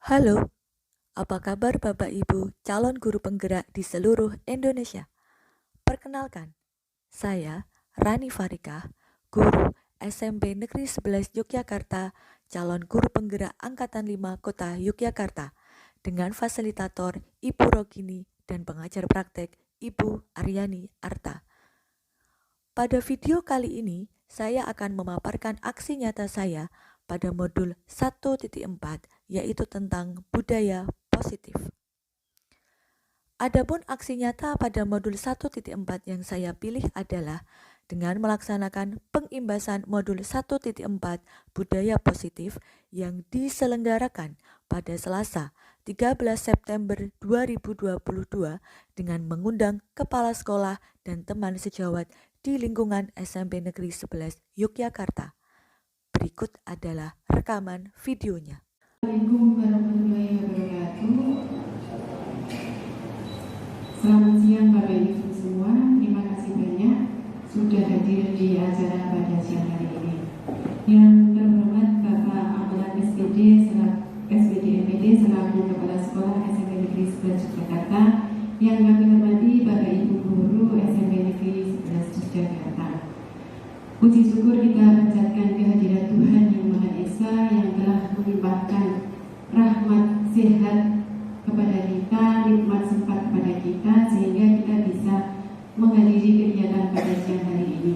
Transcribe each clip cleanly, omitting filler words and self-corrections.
Halo, apa kabar Bapak Ibu calon guru penggerak di seluruh Indonesia? Perkenalkan, saya Rani Farikah, guru SMP Negeri 11 Yogyakarta, calon guru penggerak Angkatan 5 Kota Yogyakarta, dengan fasilitator Ibu Rogini dan pengajar praktek Ibu Aryani Arta. Pada video kali ini, saya akan memaparkan aksi nyata saya pada modul 1.4, yaitu tentang budaya positif. Adapun aksi nyata pada modul 1.4 yang saya pilih adalah dengan melaksanakan pengimbasan modul 1.4 budaya positif yang diselenggarakan pada Selasa 13 September 2022 dengan mengundang kepala sekolah dan teman sejawat di lingkungan SMP Negeri 11 Yogyakarta. Berikut adalah rekaman videonya. Assalamualaikum warahmatullahi wabarakatuh. Selamat siang Bapak Ibu semua. Terima kasih banyak sudah hadir di acara pada siang hari ini. Yang terhormat Bapak Amalan SPD MPD selaku Kepala Sekolah SMP Negeri 11 Yogyakarta. Yang kami hormati Bapak Ibu Guru SMP Negeri 11 Yogyakarta. Puji syukur kita panjatkan kehadiran Tuhan Yang Maha Esa yang telah melimpahkan rahmat sehat kepada kita, nikmat sempat kepada kita, sehingga kita bisa menghadiri kegiatan pada siang hari ini.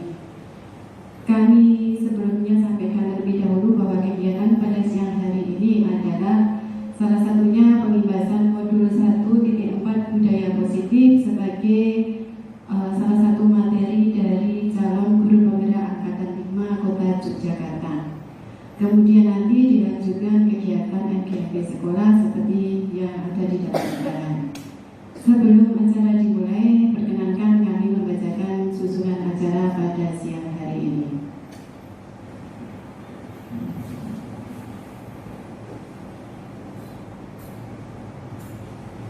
Kami sebelumnya sampaikan terlebih dahulu bahwa kegiatan pada siang hari ini adalah salah satunya pengimbasan modul 1.4 budaya positif sebagai salah satu materi dari calon guru penggerak Angkatan 5 Kota Yogyakarta. Kemudian nanti dilanjutkan kegiatan NGP sekolah seperti yang ada di dalam undangan. Sebelum acara dimulai, perkenankan kami membacakan susunan acara pada siang hari ini.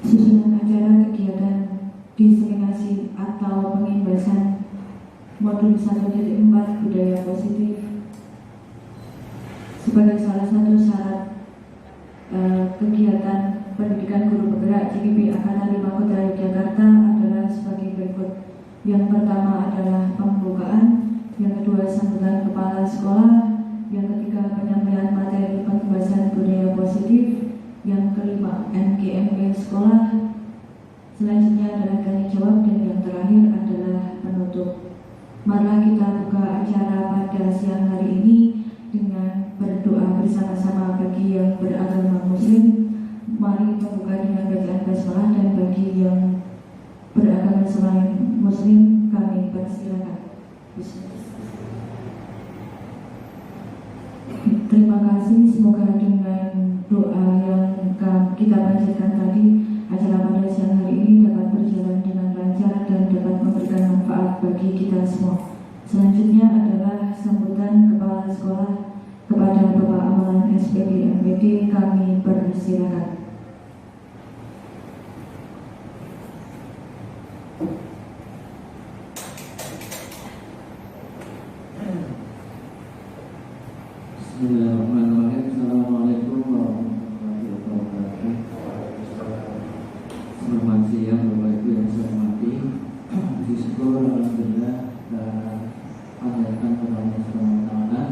Susunan acara kegiatan diseminasi atau pengimbasan modul 1.4 budaya positif sebagai salah satu syarat kegiatan pendidikan guru penggerak GKP Angkatan 5 Kota Yogyakarta adalah sebagai berikut. Yang pertama adalah pembukaan, yang kedua sambutan kepala sekolah, yang ketiga penyampaian materi pengimbasan budaya positif, yang kelima NGMP sekolah, selanjutnya adalah tanya jawab, dan yang terakhir adalah penutup. Marilah kita buka acara pada siang hari ini dengan berdoa bersama-sama bagi yang beragama Muslim. Mari membuka dengan bacaan basmalah, dan bagi yang beragama selain Muslim kami persilakan. Terima kasih. Semoga dengan doa yang kita panjatkan tadi, acara pada siang hari ini dapat berjalan dengan lancar dan dapat memberikan manfaat bagi kita semua. Selanjutnya adalah sambutan kepala sekolah kepada Bapak Amalan SPD MPD. Kami persilakan. Bismillahirrahmanirrahim. Assalamualaikum warahmatullahi wabarakatuh. Selamat siang Bapak Ibu yang saya hormati. Puji syukur alhamdulillah dan panjatkan kepada Allah Subhanahu wa taala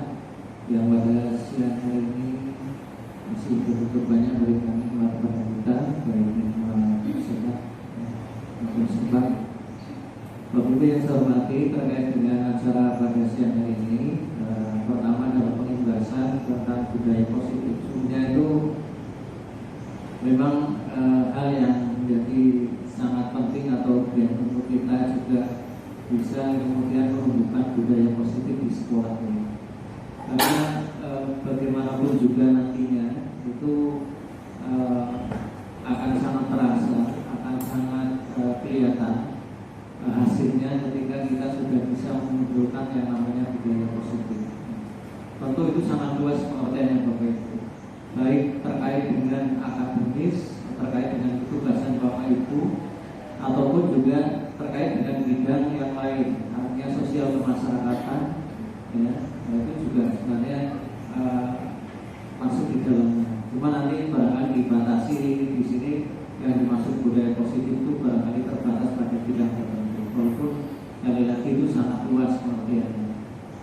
yang pada siang hari ini masih begitu banyak berikan nikmat kepada kita, baik nikmat sehat maupun sempat. Bapak Ibu yang saya hormati, terkait dengan acara pada siang hari ini, pertama adalah pengimbasan tentang budaya positif. Sebenarnya itu memang hal yang menjadi sangat penting atau yang untuk kita juga bisa kemudian menumbuhkan budaya positif di sekolah ini. Karena bagaimanapun juga nantinya itu akan sangat terasa, akan sangat kelihatan hasilnya ketika kita sudah bisa menunjukkan yang namanya budaya positif. Tentu itu sangat luas pengertiannya Bapak Ibu, baik terkait dengan akademis, terkait dengan ketugasan Bapak Ibu, ataupun juga terkait dengan bidang yang lain, artinya sosial kemasyarakatan, ya, itu juga sebenarnya masuk di dalamnya. Cuma nanti barangkali dibahas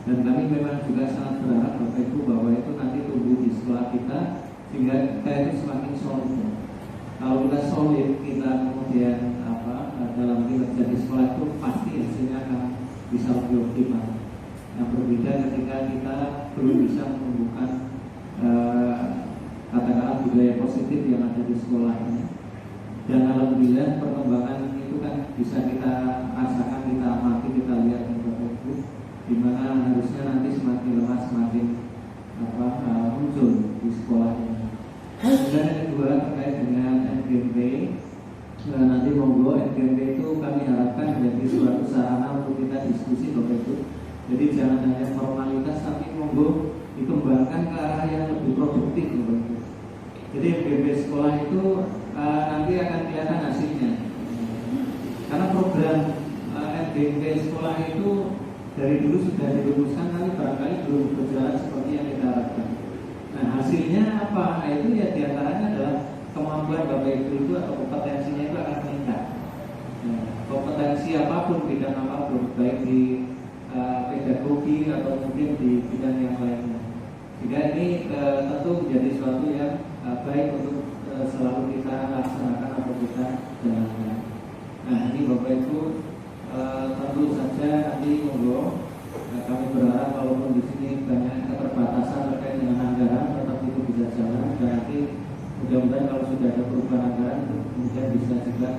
Dan kami memang juga sangat berharap Bapak Ibu bahwa itu nanti tumbuh di sekolah kita sehingga kita itu semakin solid. Kalau kita solid, kita kemudian dalam kinerja di sekolah itu pasti hasilnya akan bisa lebih optimal. Yang berbeda ketika kita belum bisa menumbuhkan katakanlah budaya positif yang ada di sekolah ini. Dan alhamdulillah perkembangan itu kan bisa kita rasakan, kita amati, kita lihat di Bapak Ibu, di mana harusnya nanti semakin lemah semakin muncul di sekolah ini. Kemudian yang kedua terkait dengan NGMP, nanti monggo NGMP itu kami harapkan menjadi suatu sarana untuk kita diskusi Bapak Ibu. Jadi jangan hanya formalitas, tapi monggo dikembangkan ke arah yang lebih produktif Bapak Ibu. Jadi NGMP sekolah itu nanti akan kelihatan hasilnya. Karena program NGMP sekolah itu dari dulu sudah dirumuskan, tapi barangkali belum berjalan seperti yang kita harapkan. Nah hasilnya apa? Nah itu ya diantaranya adalah kemampuan Bapak Ibu itu atau kompetensinya itu akan meningkat. Nah, kompetensi apapun, bidang apapun, baik di pedagogi atau mungkin di bidang yang lainnya. Sehingga ini tentu menjadi suatu yang baik untuk selalu kita laksanakan atau kita jalankan. Nah ini Bapak Ibu tentu saja nanti monggo kami berharap walaupun di sini banyak keterbatasan terkait dengan anggaran, tetap itu bisa jalan dan nanti mudah-mudahan kalau sudah ada perubahan anggaran kemudian bisa juga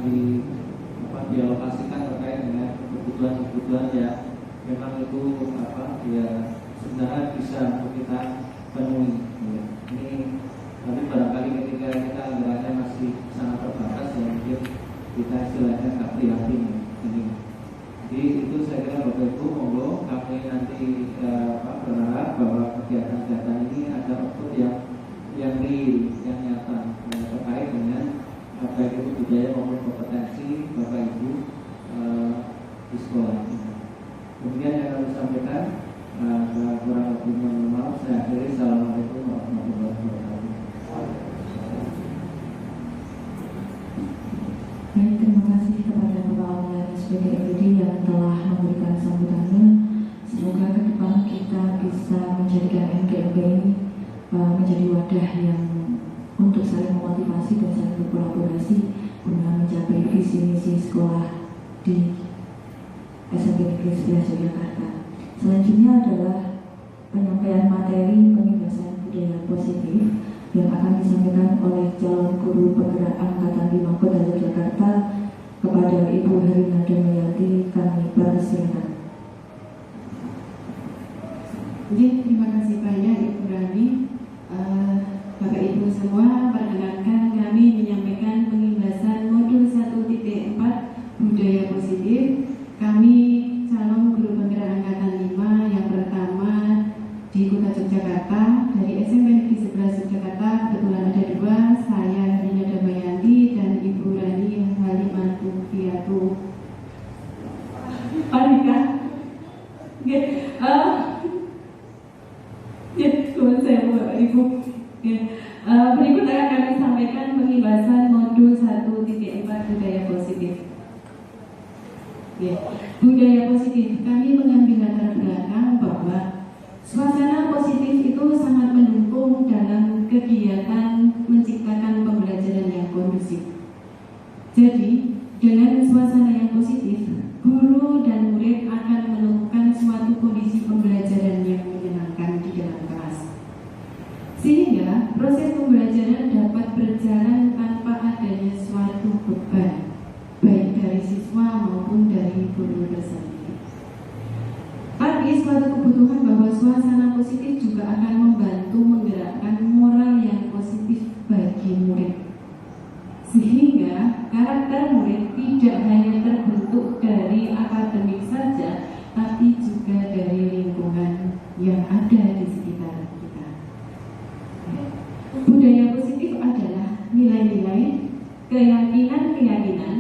dialokasikan terkait dengan kebutuhan-kebutuhan yang memang itu ya sebenarnya bisa untuk kita penuhi. Ya. Ini tapi barangkali ketika kita anggarannya masih sangat terbatas ya mungkin kita istilahnya nggak prihatin ini. Jadi itu saya kira Bapak Ibu monggo kami nanti berharap bahwa kegiatan-kegiatan ini ada output yang real, yang nyata terkait dengan baik itu budaya maupun kompetensi Bapak Ibu di sekolah ini. Kemudian yang kami sampaikan kurang lebih mohon maaf, saya akhiri. Assalamualaikum warahmatullahi wabarakatuh. Baik, terima kasih kepada Bapak Aulia SPDMPD yang telah memberikan sambutannya. Semoga ke depan kita bisa menjadikan NGMP ini menjadi wadah yang untuk saling memotivasi dan saling berkolaborasi guna mencapai visi misi sekolah di SMP Negeri 11 Yogyakarta. Selanjutnya adalah penyampaian materi pengibasan budaya positif yang akan disampaikan oleh calon guru penggerak Angkatan 5 Kota Yogyakarta kepada Ibu Herina Damayanti. Kami persilakan. Terima kasih banyak Ibu Rani. Bapak Ibu semua, perkenalkan kami menyampaikan pengibasan modul 1.4 budaya positif. Kami calon guru penggerak Angkatan 5 yang pertama di Kota Yogyakarta dari SMP Negeri 11 Yogyakarta. Kebetulan ada dua, saya Herina Damayanti dan Ibu Rani Halimantufiatu Parika. Saya Bapak Ibu. Berikut akan kami sampaikan pengibasan modul 1.4 budaya positif. Budaya positif, kami mengambil latar belakang bahwa suasana positif itu sangat mendukung dalam kegiatan menciptakan pembelajaran yang kondusif. Jadi, dengan suasana yang positif, guru dan murid akan menemukan suatu kondisi pembelajaran yang menyenangkan di dalam kelas. Sehingga proses pembelajaran dapat berjalan tanpa adanya suatu beban, baik dari siswa maupun dari guru tersendiri. Tapi suatu kebutuhan bahwa suasana positif juga akan membantu menggerakkan moral yang positif bagi murid. Sehingga karakter murid tidak hanya terbentuk dari akademik saja, tapi juga dari lingkungan yang ada di sekitar kita. Budaya positif adalah nilai-nilai, keyakinan-keyakinan,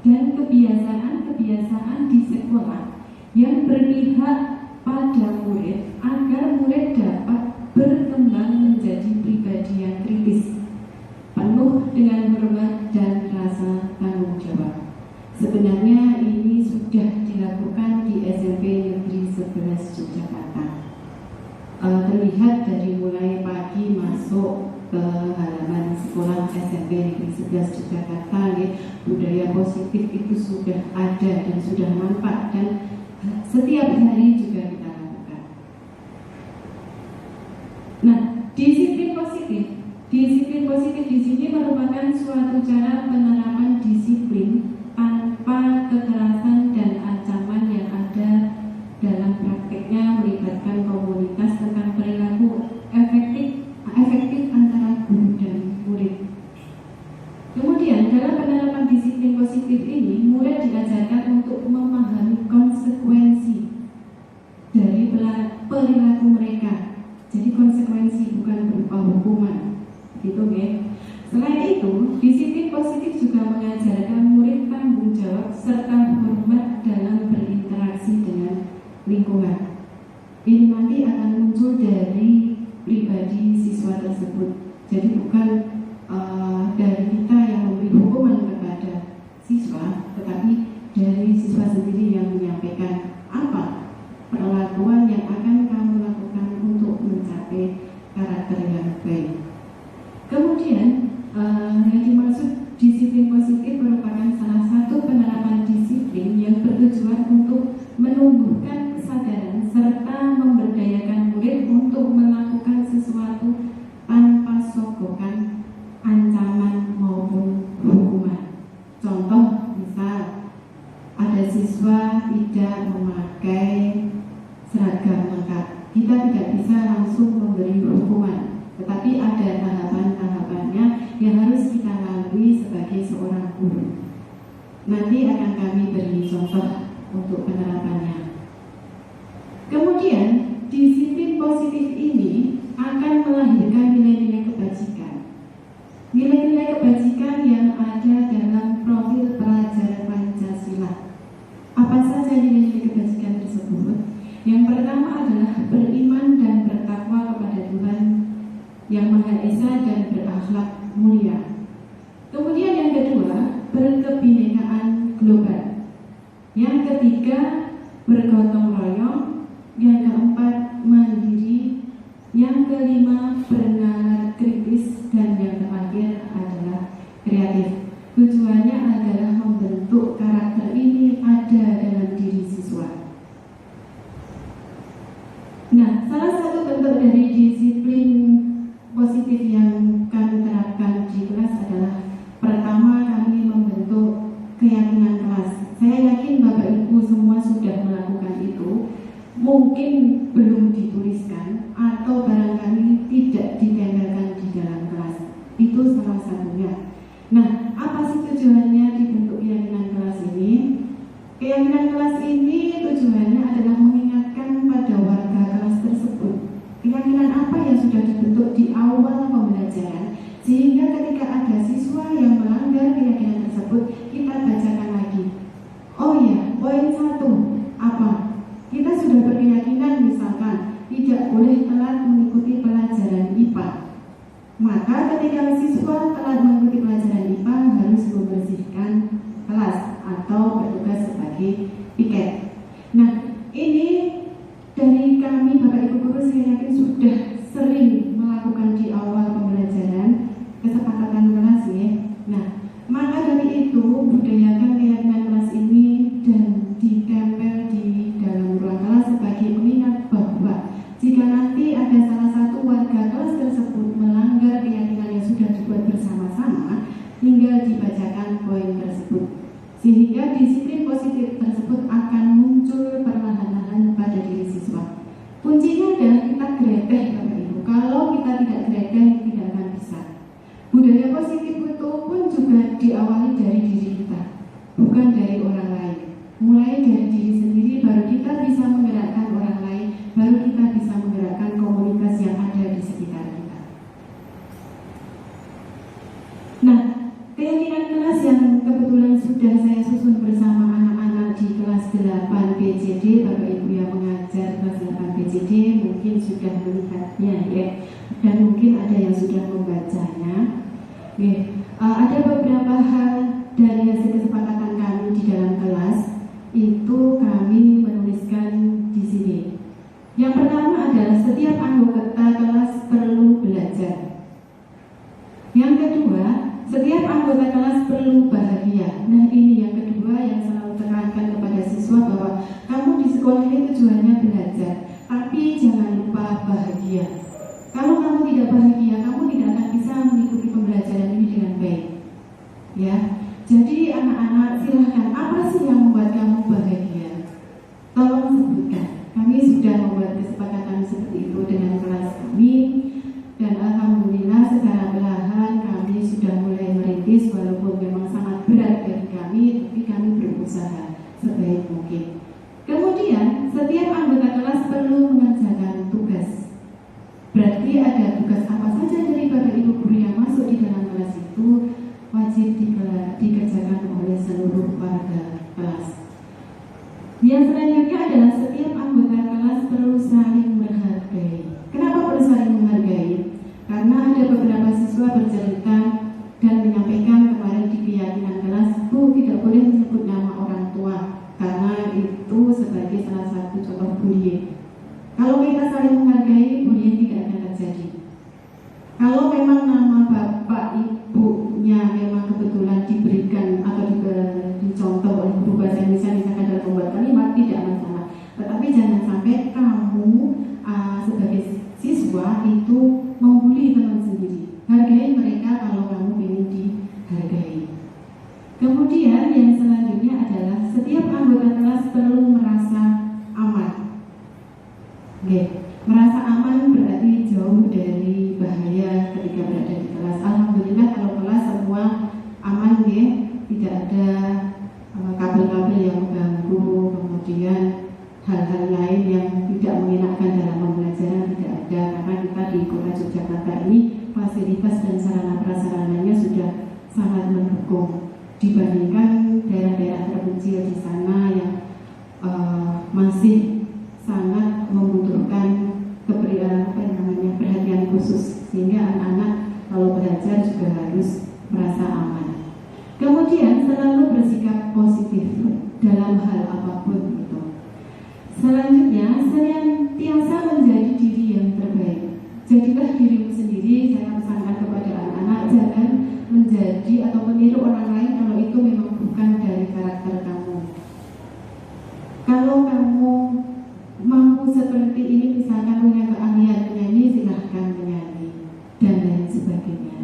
dan kebiasaan-kebiasaan di sekolah yang berpihak pada murid agar murid dapat berkembang menjadi pribadi yang kritis, penuh dengan hormat dan rasa tanggung jawab. Sebenarnya ini sudah dilakukan di SMP Negeri 11 11 Yogyakarta. Terlihat dari mulai pagi masuk ke halaman sekolah SMP Negeri 11 Yogyakarta, budaya positif itu sudah ada dan sudah nampak dan setiap hari juga kita lakukan. Nah, disiplin positif di sini merupakan suatu cara penerapan disiplin tanpa kekerasan dan ancaman yang ada dalam prakteknya, melibatkan komunitas tentang perilaku efektif antara guru dan murid. Kemudian dalam penerapan disiplin positif ini, murid diajarkan untuk memahami konsekuensi dari perilaku mereka. Jadi konsekuensi bukan berupa hukuman. Gitu, Selain itu, disiplin positif juga mengajarkan murid tanggung jawab serta hormat dalam berinteraksi dengan lingkungan. Ini nanti akan muncul dari pribadi siswa tersebut. Jadi bukan dari kita yang memberi hukuman kepada siswa, tetapi dari siswa sendiri yang menyampaikan apa perlakuan yang akan kamu lakukan untuk mencapai karakter yang baik. Kemudian yang dimaksud disiplin positif merupakan salah satu penerapan disiplin yang bertujuan untuk menumbuhkan kesadaran serta memberdayakan murid untuk melakukan sesuatu tanpa sogokan, ancaman maupun hukuman. Contoh, misal ada siswa tidak memakai seragam lengkap, kita tidak bisa langsung memberi hukuman, tetapi ada tahapan-tahapannya yang harus kita lalui sebagai seorang guru. Nanti akan kami beri contoh untuk penerapannya. Kemudian, disiplin positif ini akan melahirkan nilai-nilai kebajikan. Nilai-nilai kebajikan yang ada dalam profil pelajar Pancasila. Apa saja nilai-nilai kebajikan tersebut? Yang pertama adalah beriman dan bertakwa kepada Tuhan Yang Maha Esa dan berakhlak mulia. Kemudian yang kedua, berkebinekaan global. Yang ketiga, bergotong royong. Yang keempat, mandiri. Yang kelima, bernalar kritis. Dan yang terakhir adalah kreatif. Tujuannya adalah membentuk karakter ini ada dalam diri siswa. Nah, salah satu bentuk dari disiplin positif yang kami terapkan di kelas adalah pertama, kami membentuk keyakinan kelas. Saya yakin Bapak Ibu semua sudah melakukan itu, mungkin belum dituliskan atau barangkali tidak ditempelkan di dalam kelas. Itu salah satunya. Nah, apa sih tujuannya dibentuk keyakinan kelas ini? Keyakinan kelas ini tujuannya adalah mengingatkan pada warga kelas tersebut keyakinan apa yang sudah dibentuk di awal pembelajaran, sehingga ketika ada siswa yang melanggar keyakinan tersebut, kita bacakan lagi. Oh iya, poin 1 apa? Kita sudah berkeyakinan misalkan tidak boleh telat mengikuti pelajaran IPA. Maka ketika siswa telat mengikuti pelajaran IPA harus membersihkan kelas atau bertugas sebagai piket. Nah, ini dari kami Bapak Ibu Guru saya yakin sudah sering melakukan di awal pembelajaran kesepakatan kelas ya. Nah, maka dari itu budayakan keyakinan kelas ini dan ditempel di dalam ruang kelas sebagai pengingat bahwa jika nanti ada salah satu warga kelas tersebut melanggar keyakinan yang sudah dibuat bersama-sama, tinggal dibacakan poin tersebut. Sehingga disiplin positif tersebut akan muncul perlahan-lahan pada diri siswa. Kuncinya adalah kita greget Bapak Ibu. Kalau kita tidak greget, tidak akan bisa. Budaya positif itu pun juga diawali dari diri kita, bukan dari orang lain. Mulai dari diri sendiri, baru kita bisa menggerakkan orang lain, baru kita bisa menggerakkan komunitas yang ada di sekitar kita. Nah, keyakinan kelas yang kebetulan sudah saya susun bersama anak-anak di kelas 8 BCD, Bapak Ibu yang mengajar kelas 8 BCD mungkin sudah melihatnya ya, dan mungkin ada yang sudah membacanya. Ada beberapa hal dari hasil kesepakatan kami di dalam kelas, itu kami menuliskan di sini. setiap anggota kelas perlu belajar. Yang kedua, setiap anggota kelas perlu bahagia. Nah, ini yang kedua yang selalu tekankan kepada siswa bahwa kamu di sekolah ini tujuannya belajar, tapi jangan lupa bahagia. Kalau kamu tidak bahagia, kamu tidak akan bisa mengikuti pembelajaran ini dengan baik. Ya, jadi anak-anak silahkan, apa sih yang membuat kamu bahagia? Tolong sebutkan. Kami sudah membuat kesepakatan seperti itu dengan kelas kami, dan alhamdulillah secara perlahan kami sudah mulai merintis, walaupun memang sangat berat bagi kami, tapi kami berusaha sebaik mungkin. Kemudian setiap anggota kelas perlu mengerjakan tugas. Berarti ada tugas apa saja dari Bapak Ibu guru yang masuk di dalam kelas itu wajib dikerjakan oleh seluruh warga kelas. Yang selanjutnya adalah setiap anggota kelas perlu saling menghargai. Kenapa perlu saling menghargai? Karena ada beberapa siswa bercerita dan menyampaikan kemarin di keyakinan kelas, Bu, tidak boleh menyebut nama orang tua karena itu sebagai salah satu contoh bullying. Kalau kita saling menghargai, bullying tidak akan terjadi. Kalau memang nama bapak ibunya memang kebetulan diberikan atau dicontoh oleh guru bahasa Indonesia misalkan dalam membuat kalimat, tidak masalah. Tetapi jangan sampai kamu sebagai siswa itu membuli teman sendiri. Hargai mereka kalau kamu ingin dihargai. Kemudian yang selanjutnya adalah setiap anggota kelas perlu merasa aman. Merasa aman berarti jauh dari bahaya ketika berada di kelas. Alhamdulillah kalau kelas semua aman, tidak ada kabel-kabel yang mengganggu, kemudian hal-hal lain yang tidak mengenakan dalam pembelajaran tidak ada, karena kita di Kota Yogyakarta ini fasilitas dan sarana prasarananya sudah sangat mendukung dibandingkan daerah-daerah terpencil di sana yang masih sangat membutuhkan perhatian khusus, sehingga anak-anak kalau belajar juga harus merasa aman. Kemudian selalu bersikap positif dalam hal apapun itu. Selanjutnya, senantiasa menjadi diri yang terbaik. Jadilah dirimu sendiri. Saya pesankan kepada anak-anak, jangan menjadi atau meniru orang lain kalau itu memang bukan dari karakter kamu. Kalau kamu mampu seperti ini, misalkan punya keahlian menyanyi, silahkan menyanyi dan lain sebagainya.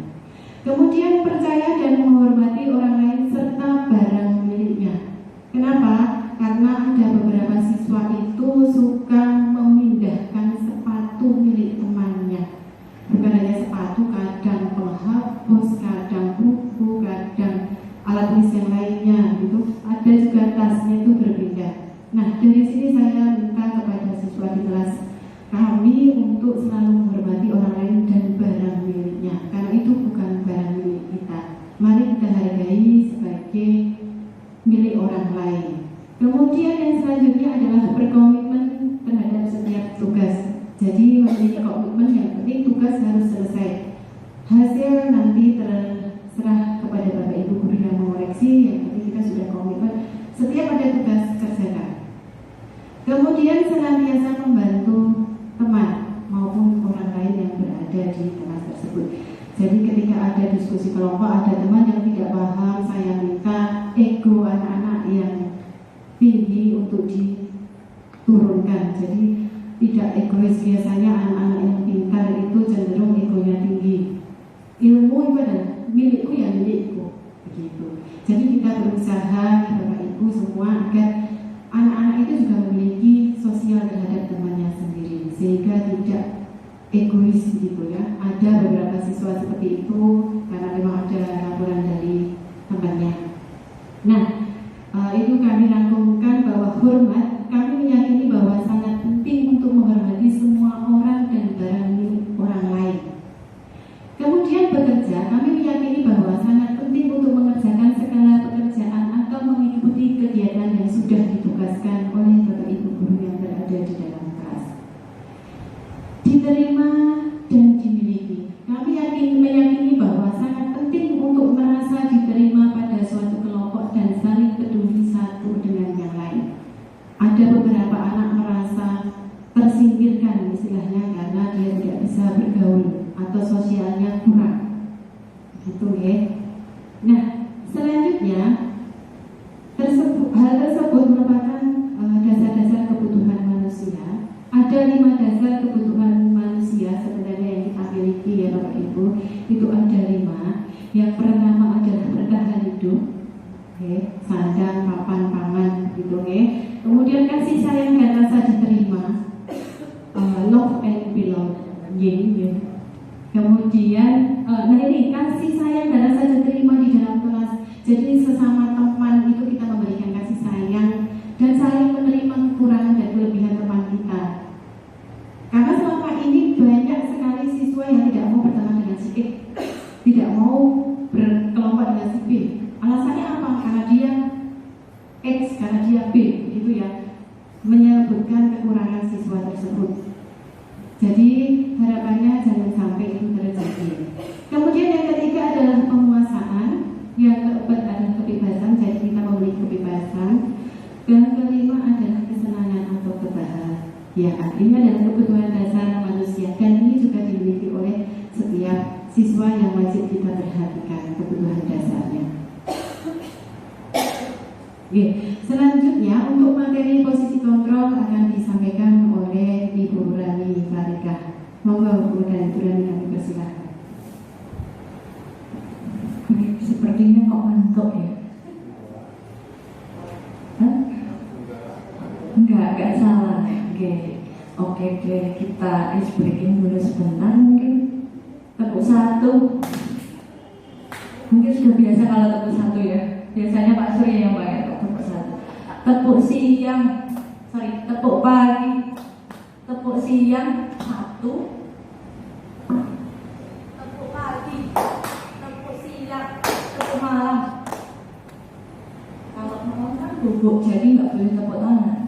Kemudian percaya dan menghormati orang lain serta barang miliknya. Kenapa? Karena ada beberapa siswa itu suka memindahkan sepatu milik temannya. Bukan hanya sepatu, kadang penghapus, kadang buku, kadang alat tulis yang lainnya gitu. Ada juga tasnya itu berbeda. Nah, dari sini saya minta kepada siswa di kelas kami untuk selalu menghormati orang lain dan barang miliknya, karena itu bukan barang milik kita. Mari kita hargai sebagai milik orang lain. Kemudian yang selanjutnya adalah berkomitmen terhadap setiap tugas. Jadi memiliki komitmen, yang penting tugas harus selesai. Hasil nanti terserah kepada Bapak Ibu guru yang mengoreksi, yang penting kita sudah komitmen. Setiap ada tugas, kerjakan. Kemudian senantiasa membantu teman maupun orang lain yang berada di kelas tersebut. Jadi ketika ada diskusi kelompok, ada teman yang tidak paham, saya minta ego anak-anak yang tinggi untuk diturunkan. Jadi tidak egois. Biasanya anak-anak yang pintar itu cenderung egonya tinggi. Ilmu itu adalah milikku, ya milikku, begitu. Jadi kita berusaha, Bapak Ibu semua, agar anak-anak itu juga memiliki sosial terhadap temannya sendiri, sehingga tidak egois gitu ya. Ada beberapa siswa seperti itu karena memang ada laporan dari temannya. Nah, itu kami rangkumkan bahwa hormat, kami meyakini bahwa sangat penting untuk menghormati semua orang dan barang milik orang lain. Kemudian bekerja, kami meyakini bahwa sangat penting untuk mengerjakan segala pekerjaan atau mengikuti kegiatan yang sudah ditugaskan oleh Bapak Ibu guru yang berada di dalam kelas. Diterima dan dimiliki. Kami meyakini bahwa sangat bisa bergaul atau sosialnya kurang, gitu ya. Nah, selanjutnya hal tersebut merupakan dasar-dasar kebutuhan manusia. Ada 5 dasar kebutuhan manusia sebenarnya yang kita miliki ya Bapak Ibu. Itu ada 5. Yang pertama adalah bertahan hidup, sandang, papan, pangan, gitu ya. Kemudian kasih sayang dan rasa diterima, love and belonging, ya. Kemudian, ini kasih sayang dan rasa diterima di dalam kelas. Jadi sesama teman itu kita memberikan kasih sayang dan saling menerima kekurangan dan kelebihan teman kita. Karena selama ini banyak sekali siswa yang tidak mau berteman dengan si A, tidak mau berkelompok dengan si B. Alasannya apa? Karena dia X, karena dia B, gitu ya. Menyebutkan kekurangan siswa tersebut. Jadi harapannya jangan sampai itu terjadi. Kemudian yang ketiga adalah penguasaan, yang keempat adalah kebebasan. Jadi kita memiliki kebebasan. Dan kelima adalah kesenangan atau kebahagiaan. Ini adalah kebutuhan dasar manusia dan ini juga dimiliki oleh setiap siswa yang wajib kita perhatikan kebutuhan dasarnya. Oke, selanjutnya untuk materi posisi kontrol akan disampaikan oleh Ibu Rani Farika. Monggo Bu dan Ibu Rani, kami persilakan. Sepertinya kok ngantuk ya? Enggak salah. Oke, kita ice breaking dulu sebentar mungkin. Tepuk 1. Mungkin sudah biasa kalau tepuk 1 ya. Biasanya Pak Surya yang banyak tepuk 1. Tepuk siang, tepuk pagi, tepuk siang 1. Tepuk pagi, tepuk siang, tepuk malam. Kalau malam kan bubuk, jadi nggak boleh tepuk tangan.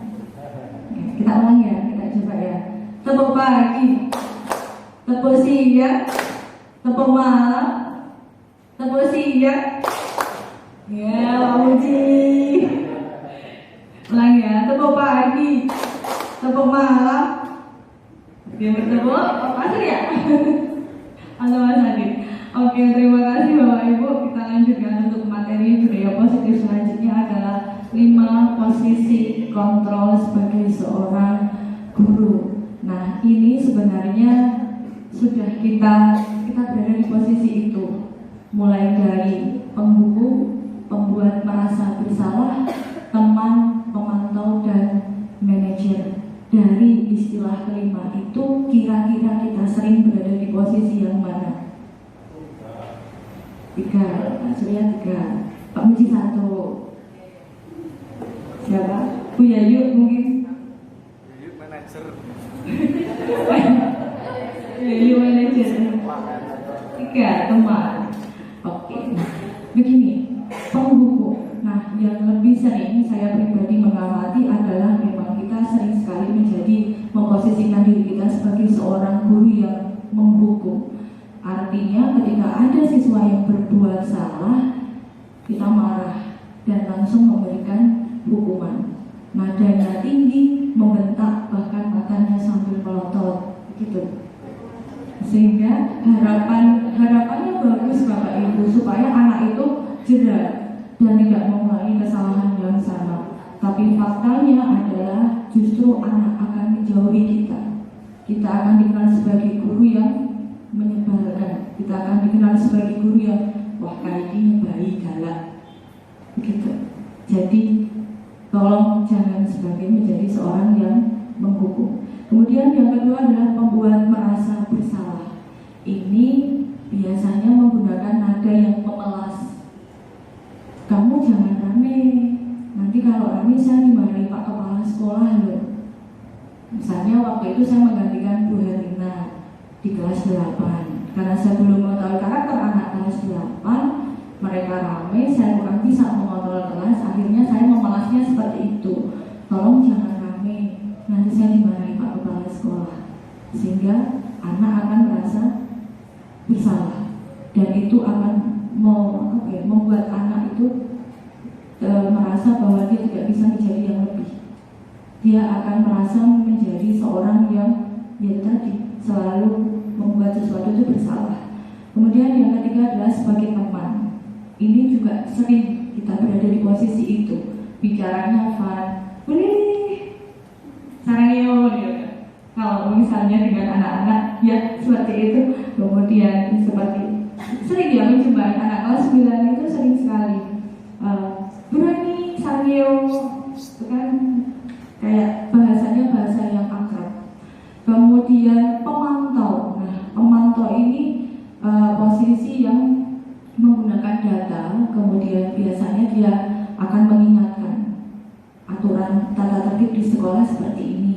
Kita ulang ya, kita coba ya. Tepuk pagi, tepuk siang, tepuk malam, tepuk siang. Ya, Pak Muji. Ulang ya, tepuk pagi, tepuk malam. Dia bertepuk, pasir ya? Halo Mas Adit. Oke, terima kasih Bapak Ibu. Kita lanjutkan untuk materi budaya positif selanjutnya adalah 5 posisi kontrol sebagai seorang guru. Nah, ini sebenarnya sudah kita berada di posisi itu, mulai dari pembuku, pembuat merasa bersalah, teman, pemantau, dan manajer. Dari istilah kelima itu kira-kira kita sering berada di posisi yang mana? 3, Pak Surya 3, Pak Muji 1. Siapa? Bu Yayu mungkin? Yayu manajer. Yayu manajer. 3, teman. Oke, nah begini, pembuku. Nah, yang lebih sering saya pribadi mengamati adalah memang kita sering sekali memposisikan diri kita sebagai seorang guru yang menghukum. Artinya ketika ada siswa yang berbuat salah, kita marah dan langsung memberikan hukuman. Nadanya tinggi, membentak, bahkan matanya sambil melotot, gitu. Sehingga harapannya bagus Bapak Ibu supaya anak itu jeda dan tidak mengulangi kesalahan yang sama. Tapi faktanya adalah justru anak akan menjauhi kita. Kita akan dikenal sebagai guru yang menyebalkan. Kita akan dikenal sebagai guru yang wah kayaknya bayi galak, begitu. Jadi tolong jangan menjadi seorang yang menghukum. Kemudian yang kedua adalah membuat merasa bersalah. Ini biasanya menggunakan nada yang memelas. Kamu jangan rame, nanti kalau rame saya dimarahi Pak Kepala Sekolah loh. Misalnya waktu itu saya menggantikan Bu Herina di kelas 8. Karena saya belum mengetahui karakter anak kelas 8, mereka rame, saya kurang bisa mengontrol kelas. Akhirnya saya memelasnya seperti itu. Tolong jangan rame, nanti saya dimarahi Pak Kepala Sekolah. Sehingga anak akan merasa bersalah dan itu akan membuat anak itu merasa bahwa dia tidak bisa menjadi yang lebih. Dia akan merasa menjadi seorang yang tadi selalu membuat sesuatu itu bersalah. Kemudian yang ketiga adalah sebagai teman. Ini juga sering kita berada di posisi itu. Bicaranya fun, boleh sarangyo gitu. Kalau misalnya dengan anak-anak ya seperti itu. Kemudian seperti sering ya menjumpai anak kelas 9 itu sering sekali berani sarangyo, itu kan kayak bahasanya bahasa yang akrab. Kemudian pemantau. Nah, pemantau ini posisi yang menggunakan data, kemudian biasanya dia akan mengingatkan aturan tata tertib di sekolah seperti ini.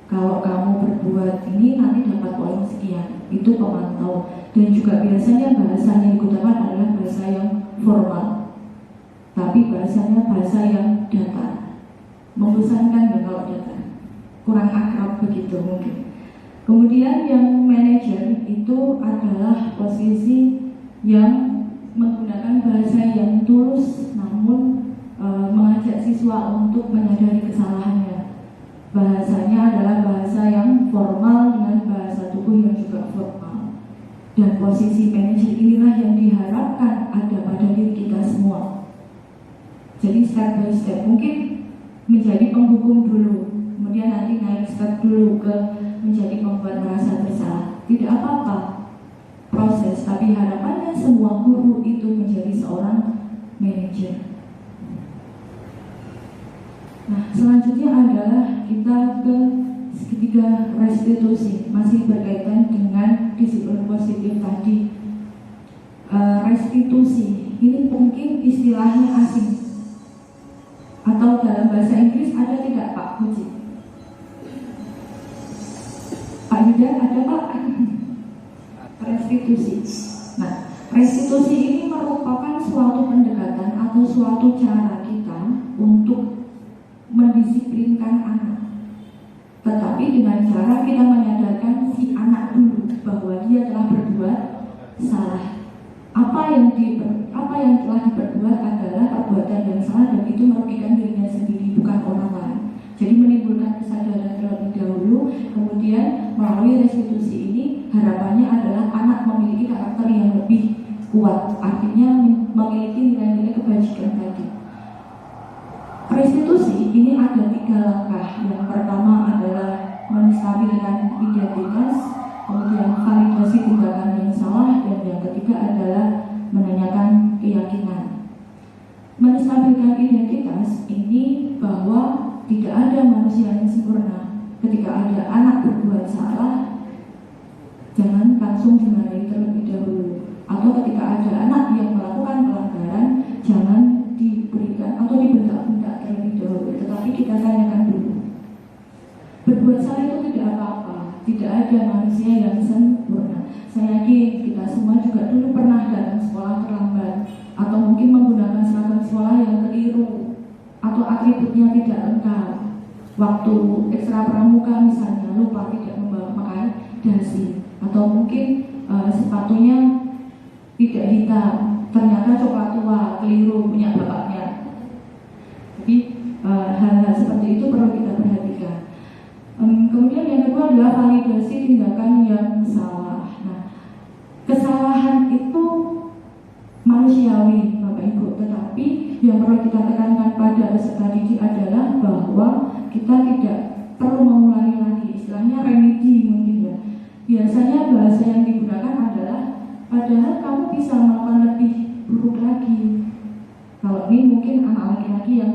Kalau kamu berbuat ini nanti dapat poin sekian. Itu pemantau. Dan juga biasanya bahasa yang digunakan adalah bahasa yang formal, tapi bahasanya bahasa yang datar. Membosankan ya kalau datar, kurang akrab begitu mungkin. Kemudian yang manajer itu adalah posisi yang menggunakan bahasa yang tulus, namun mengajak siswa untuk menyadari kesalahannya. Bahasanya adalah bahasa yang formal dengan bahasa tubuh yang juga formal. Dan posisi manajer inilah yang diharapkan ada pada diri kita semua. Jadi step by step, mungkin menjadi penghukum dulu, kemudian nanti naik step dulu ke menjadi pembuat merasa bersalah. Tidak apa-apa proses, tapi harapannya semua guru itu menjadi seorang manajer. Nah, selanjutnya adalah kita ke segitiga restitusi, masih berkaitan dengan disiplin positif tadi. Restitusi ini mungkin istilahnya asing, atau dalam bahasa Inggris ada tidak Pak Puji? Pak Yuda ada Pak? Restitusi. Nah, restitusi ini merupakan suatu pendekatan atau suatu cara kita untuk mendisiplinkan anak, tetapi dengan cara kita menyadarkan si anak dulu bahwa dia telah berbuat salah. Apa yang telah diperbuat adalah perbuatan yang salah dan itu merugikan dirinya sendiri, bukan orang lain. Jadi menimbulkan kesadaran terlebih dahulu, kemudian melalui restitusi ini harapannya adalah anak memiliki karakter yang lebih kuat, artinya memiliki nilai-nilai kebajikan tadi. Restitusi ini ada 3 langkah. Yang pertama adalah menstabilkan identitas, kemudian validasi tindakan yang salah, dan yang ketiga adalah menanyakan keyakinan. Menstabilkan identitas ini bahwa tidak ada manusia yang sempurna. Ketika ada anak berbuat salah, jangan langsung dimarahi terlebih dahulu. Atau ketika ada anak yang melakukan pelanggaran, jangan diberikan atau dibentak-bentak terlebih dahulu, tetapi kita tanyakan dulu. Berbuat salah itu tidak apa-apa, tidak ada manusia yang sempurna. Saya yakin kita semua juga dulu pernah datang sekolah terlambat, atau mungkin menggunakan seragam sekolah yang keliru, atau atributnya tidak lengkap. Waktu ekstra pramuka misalnya lupa tidak memakai dasi, atau mungkin sepatunya tidak hitam, ternyata coklat tua, keliru punya bapaknya. Jadi hal-hal seperti itu perlu kita perhatikan. Kemudian yang kedua adalah validasi tindakan yang salah. Nah, kesalahan itu manusiawi Bapak Ibu, tetapi yang perlu kita tekankan pada peserta didik adalah bahwa kita tidak perlu mengulangi lagi, istilahnya remedi mungkin ya. Biasanya bahasa yang digunakan adalah padahal kamu bisa melakukan lebih buruk lagi. Kalau ini mungkin anak laki-laki yang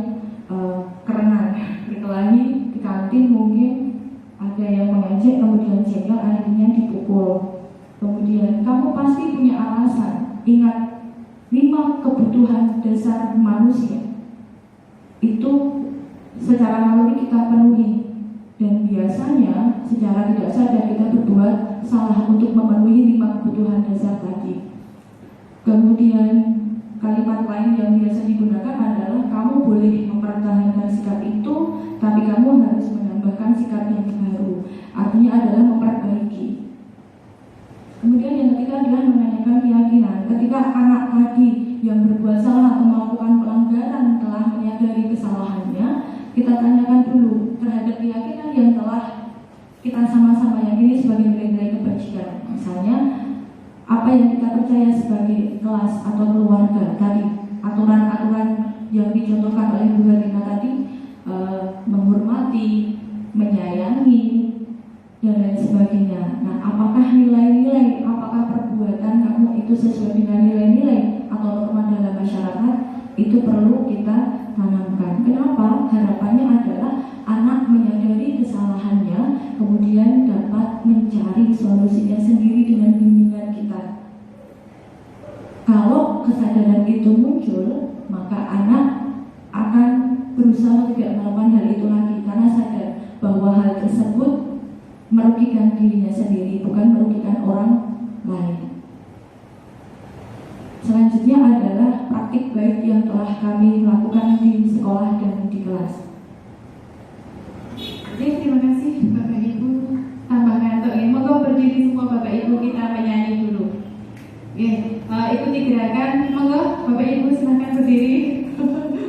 kerenan, berkelahi di kantin, mungkin ada yang mengejek, kemudian jengkel, akhirnya dipukul. Kemudian kamu pasti punya alasan. Ingat, 5 kebutuhan dasar manusia itu secara naluri kita penuhi, dan biasanya secara tidak sadar kita berbuat salah untuk memenuhi 5 kebutuhan dasar tadi. Kemudian kalimat lain yang biasa digunakan adalah kamu boleh mempertahankan sikap itu, tapi kamu harus menambahkan sikap yang baru. Artinya adalah memperbaiki. Kemudian yang ketiga adalah menanyakan keyakinan. Ketika anak tadi yang berbuat salah atau melakukan pelanggaran telah menyadari kesalahannya, kita tanyakan dulu terhadap keyakinan yang telah kita sama-sama yakini sebagai nilai-nilai kebajikan kewajiban. Misalnya apa yang kita percaya sebagai kelas atau keluarga tadi, aturan-aturan yang dicontohkan oleh Bu Herlina tadi, menghormati, menyayangi, dan lain sebagainya. Nah, apakah nilai-nilai, apakah perbuatan kamu itu sesuai dengan nilai-nilai atau norma dalam masyarakat, itu perlu kita tanamkan. Kenapa? Harapannya adalah anak menyadari kesalahannya, kemudian dapat mencari solusinya sendiri dengan bimbingan kita. Kalau kesadaran itu muncul, maka anak akan berusaha tidak melakukan hal itu lagi karena sadar bahwa hal tersebut merugikan dirinya sendiri, bukan merugikan orang lain. Selanjutnya adalah praktik baik yang telah kami lakukan di sekolah dan di kelas. Oke, terima kasih Bapak Ibu. Tambah ngantuk ya. Moga berdiri semua Bapak Ibu, kita menyanyi dulu. Oke, ikuti gerakan. Moga Bapak Ibu silahkan berdiri.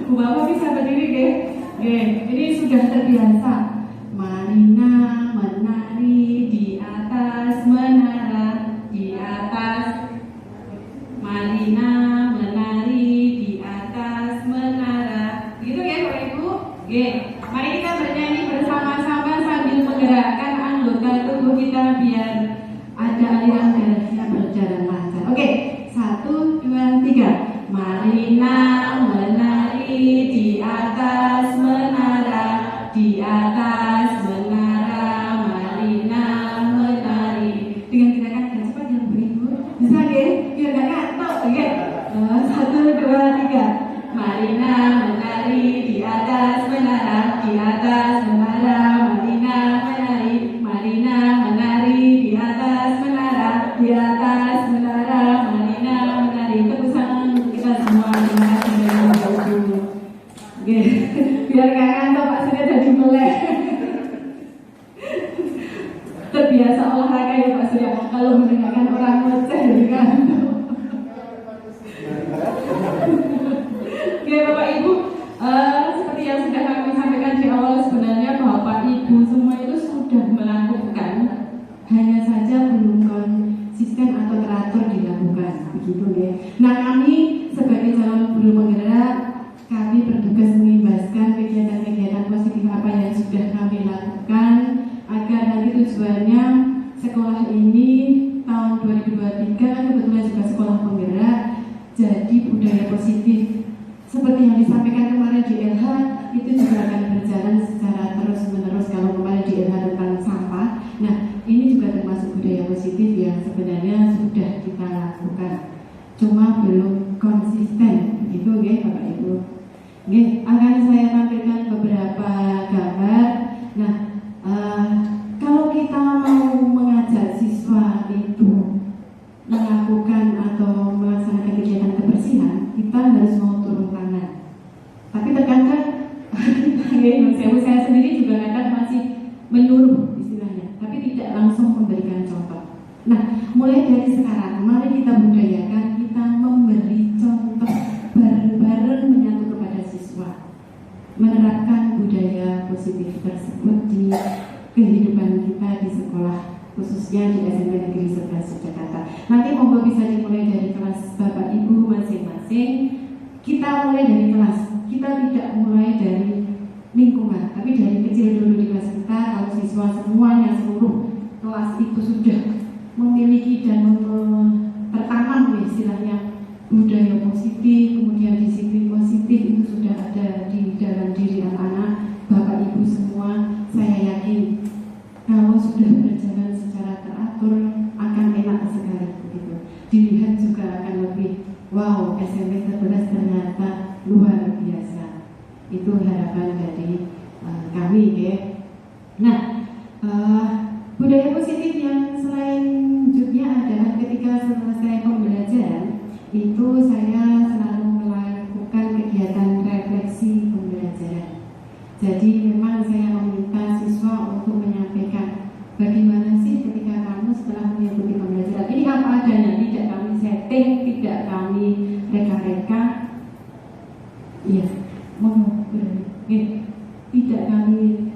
Bu Bapak bisa berdiri ya. Oke, ini sudah terbiasa. Marina menari di atas menara, di atas. Marina menari di atas menara. Begitu ya Bapak Ibu? Oke, mari kita bernyanyi bersama-sama sambil menggerakkan anggota tubuh kita biar ada aliran darahnya berjalan lancar. Oke, 1, 2, 3. Marina menari di atas menara, di atas menara. Marina menari. Dengan gerakan yang cepat yang berikut. Bisa ya? Biar gak ngantuk. Oke, 1, 2, 3. Marina menari di atas menara, di atas menara. Marina menari, Marina menari di atas menara, di atas menara. Marina menari. Tepuk tangan untuk kita semua. Terima kasih dari Bapak Ibu. Oke, biar gak ngantuk Pak Surya jadi melek. Terbiasa olahraga ya Pak Surya. Kalau mendengarkan orang ngoceh jadi ngantuk. Oke Bapak Ibu, seperti yang sudah kami sampaikan di awal, sebenarnya Bapak Ibu semua itu sudah melakukan, hanya saja belum konsisten atau teratur dilakukan, begitu ya. Nah, kami sebagai calon guru penggerak, kami bertugas mengimbaskan kegiatan-kegiatan positif apa yang sudah kami lakukan agar nanti tujuannya sekolah ini tahun 2023 kan kebetulan juga sekolah penggerak, jadi budaya positif seperti yang disampaikan kemarin di LH itu juga akan berjalan secara terus-menerus. Kalau kemarin di LH tentang sampah, nah ini juga termasuk budaya positif yang sebenarnya sudah kita lakukan, cuma belum konsisten, begitu ya Bapak Ibu. Oke, akan saya tampilkan beberapa gambar. Nah, kalau kita mau mengajak siswa itu melakukan atau melaksanakan kegiatan kebersihan, kita harus mau turun tangan. Tapi terkadang saya sendiri juga kadang masih menyuruh istilahnya, tapi tidak langsung memberikan contoh. Nah, mulai dari sekarang, mari kita budayakan, kita memberi contoh bareng-bareng menyatu kepada siswa, menerapkan budaya positif tersebut di kehidupan kita di sekolah, khususnya di SMP Negeri 11 Jakarta. Nanti monggo bisa dimulai dari kelas Bapak Ibu masing-masing. Kita mulai dari kelas, kita tidak mulai dari lingkungan, tapi dari kecil dulu di kelas kita. Kalau siswa semuanya, seluruh kelas itu sudah memiliki dan tertanam istilahnya budaya positif, kemudian disiplin positif itu sudah ada di dalam diri anak-anak, Bapak Ibu semua, saya yakin kalau sudah berjalan secara teratur akan enak sekali begitu. Dilihat juga akan lebih wow, SMP 11 ternyata luar biasa. Itu harapan dari kami ya. Nah, budaya positif yang selanjutnya adalah ketika selesai pembelajaran itu saya selalu melakukan kegiatan refleksi pembelajaran. Jadi memang saya meminta siswa untuk menyampaikan bagaimana sih ketika kamu setelah mengikuti pembelajaran ini apa adanya, tidak kami setting, tidak kami reka-reka. Iya, mau tidak kami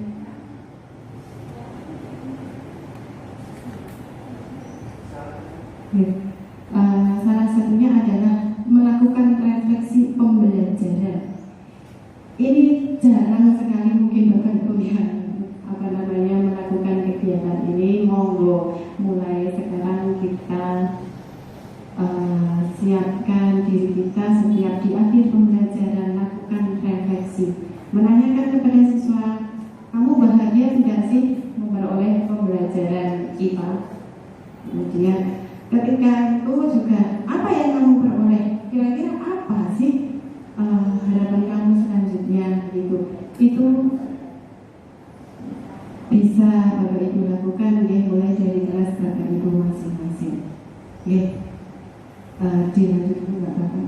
mulai sekarang kita siapkan diri kita setiap di akhir pembelajaran lakukan refleksi, menanyakan kepada siswa, kamu bahagia tidak sih memperoleh pembelajaran IPA? Kemudian ketika itu juga apa yang kamu peroleh, kira-kira apa sih harapan kamu selanjutnya gitu. Itu bisa Bapak Ibu lakukan ya, mulai dari kelas Bapak Ibu masing-masing ya. Dilanjut dulu nggak Bapak?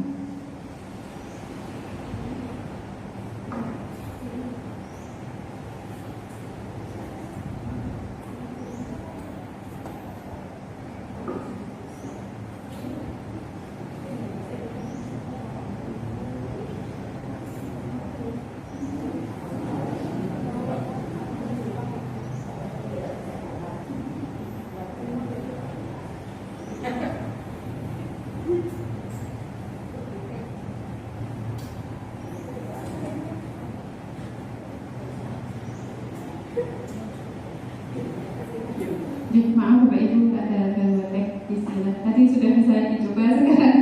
Maaf Bapak Ibu, ada gangguan istilah. Tadi sudah bisa dicoba, sekarang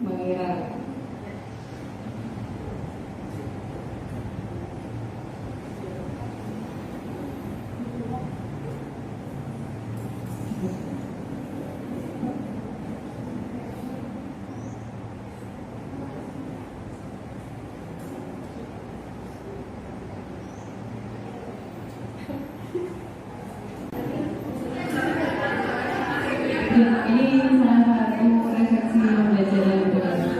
mengira. Ini salah satu refleksi pembelajaran budaya.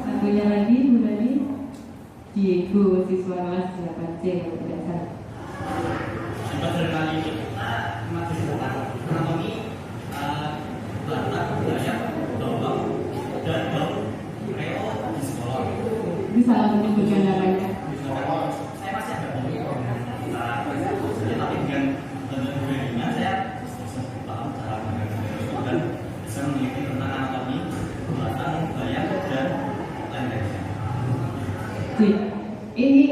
Satunya lagi Bu Dani, Diego, siswa kelas 8C kalau tidak salah. Dari kali ini materi anatomi, latar budaya, bawang dan bau reo di sekolah. Bisa langsung menyebutkan namanya. Saya masih ada bau tapi dengan budayanya saya bisa paham cara mengajar dan bisa meneliti tentang anatomi, latar budaya dan lain-lainnya. Ini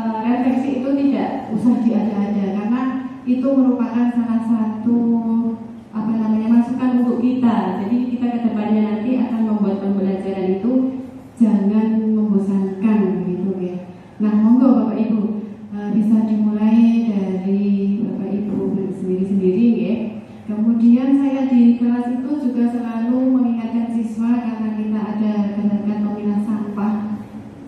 refleksi itu tidak usah diada-ada karena itu merupakan salah satu masukan untuk kita. Jadi kita ke depannya nanti akan membuat pembelajaran itu jangan membosankan begitu ya. Nah, monggo Bapak Ibu bisa dimulai dari Bapak Ibu sendiri-sendiri ya. Kemudian saya di kelas itu juga selalu mengingatkan siswa karena kita ada gerakan pemilah sampah.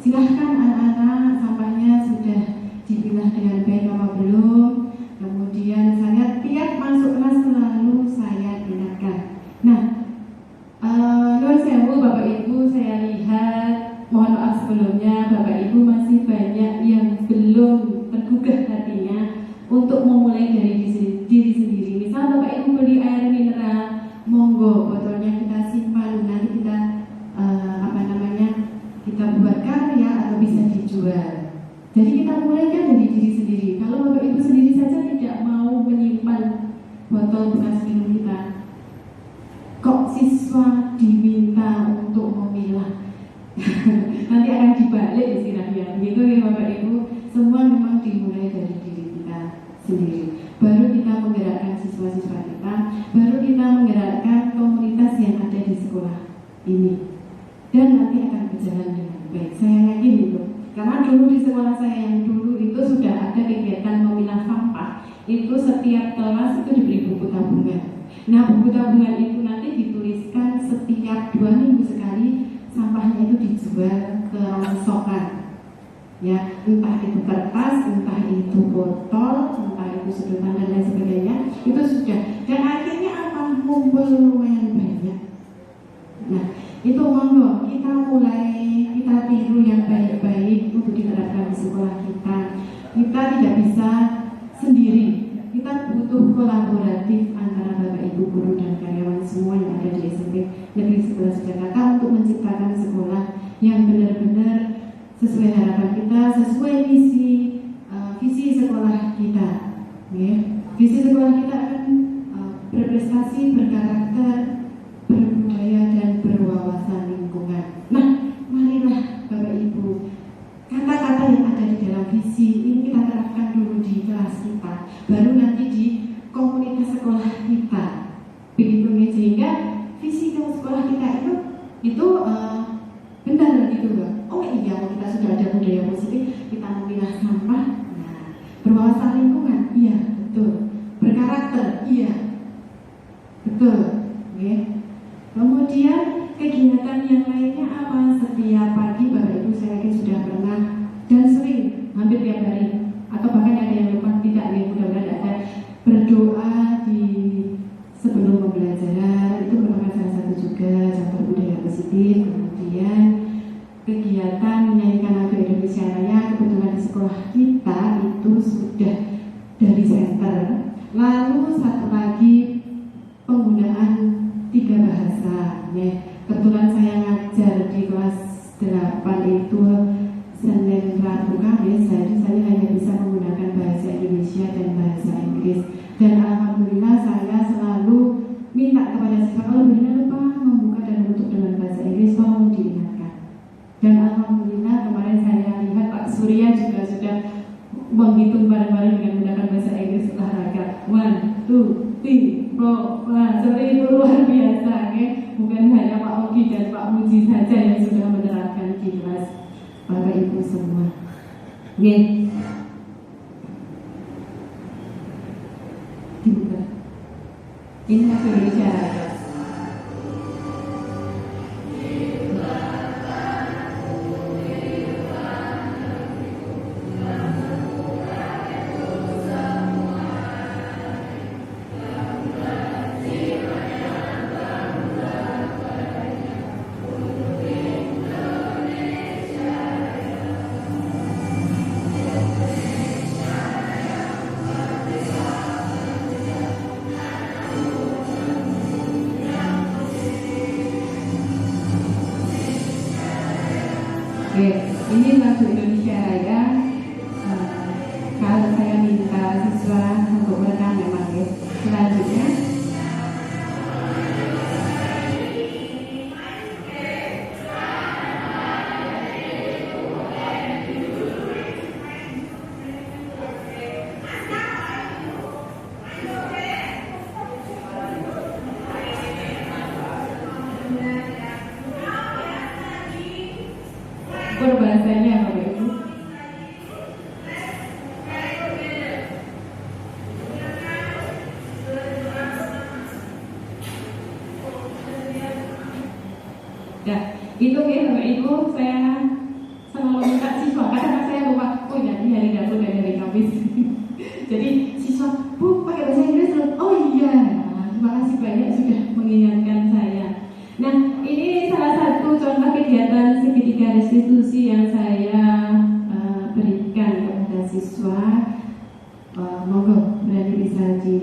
Silahkan anak-anak, sampahnya sudah dipilah dengan baik apa belum. Kemudian saya tiap masuk kelas selalu saya ingatkan. Nah, Nuwun sewu Bapak Ibu, saya lihat, mohon maaf sebelumnya, Bapak Ibu masih banyak yang belum tergugah hatinya untuk memulai dari diri sendiri. Misal Bapak Ibu beli air mineral, monggo botolnya kita simpan, nanti kita kita buat karya atau bisa dijual. Jadi kita mulai kan dari diri sendiri. Kalau Bapak Ibu sendiri saja tidak mau menyimpan botol bekas minum kita, kok siswa diminta untuk memilah? Nanti akan dibalik istilahnya. Begitu ya Bapak Ibu. Semua memang dimulai dari diri kita sendiri. Baru kita menggerakkan siswa-siswa kita, baru kita menggerakkan komunitas yang ada di sekolah ini. Dan nanti akan berjalan dengan baik. Saya yakin itu. Karena dulu di sekolah saya yang dulu itu sudah ada kegiatan memilah sampah. Itu setiap kelas itu diberi buku tabungan. Nah, buku tabungan itu nanti dituliskan setiap 2 minggu sekali sampahnya itu dijual ke rongsokan. Ya, entah itu kertas, entah itu botol, entah itu sedotan dan lain sebagainya. Itu sudah. Dan akhirnya apa? Ngumpul lumayan banyak. Nah, itu monggo kita mulai, kita tiru yang baik-baik untuk diterapkan di sekolah kita. Kita tidak bisa sendiri, kita butuh kolaboratif antara Bapak Ibu guru dan karyawan semua yang ada di SMP Negeri 11 Jakarta untuk menciptakan sekolah yang benar-benar sesuai harapan kita, sesuai visi sekolah kita. Ya. Visi sekolah kita akan berprestasi, berkarakter, berbudaya dan berwawasan lingkungan. Nah, marilah Bapak Ibu, kata-kata yang ada di dalam baru nanti di komunitas sekolah kita. Begitu ya, sehingga visi sekolah kita itu benar gitu loh. Oh iya, kita sudah ada budaya positif, kita memilah sampah, nah, berwawasan lingkungan, iya betul, berkarakter, iya betul, ya. Kemudian kegiatan yang lainnya apa? Setiap pagi Bapak Ibu saya yakin sudah pernah dan sering, hampir tiap hari, atau bahkan ada yang lupa, tidak ya, mudah-mudahan ada berdoa di sebelum pembelajaran, itu merupakan salah satu juga contoh budaya positif. Kemudian kegiatan menyanyikan lagu Indonesia Raya, kebetulan di sekolah kita itu sudah dari center. Lalu satu lagi penggunaan 3 bahasa, ya. Kebetulan saya ngajar di kelas 8 itu Senin, Rabu, Kamis, jadi saya hanya bisa menggunakan bahasa Indonesia dan bahasa Inggris. Dan alhamdulillah saya selalu minta kepada siswa, kalau benar lupa membuka dan menutup dengan bahasa Inggris, tolong diingatkan. Dan alhamdulillah kemarin saya lihat Pak Surya juga sudah menghitung bareng-bareng dengan menggunakan bahasa Inggris olahraga. 1, 2, 3, 4, wah, seperti itu luar biasa, ya. Bukan hanya Pak Ogi dan Pak Muji saja yang sudah menerapkan di kelas, Bapak Ibu semua. Oke. Dibuka. Ini lagu Indonesia Raya. Oke, ini lagu Indonesia Raya. Kalau saya minta siswa untuk merekam memang ya. Selanjutnya berbahasanya Bapak Ibu. Nah, itu ya Bapak Ibu, saya selalu minta siswa, karena saya lupa, oh ya ini hari Rabu dan hari Kamis. Jadi siswa, Bu pakai bahasa Inggris loh. Oh iya, terima kasih banyak sudah mengingatkan saya. Nah, ini salah satu contoh kegiatan segitiga restitusi yang saya berikan kepada siswa. Monggo, berarti bisa di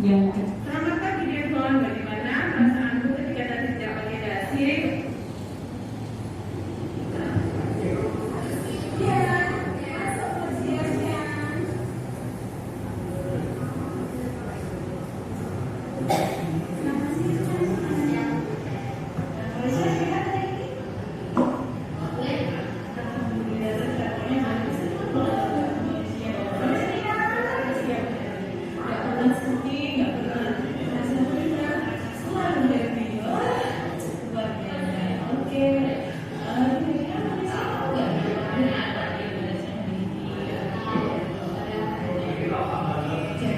yang Selamat pagi Devon, bagaimana perasaanmu ketika tadi sejak pagi ada asik?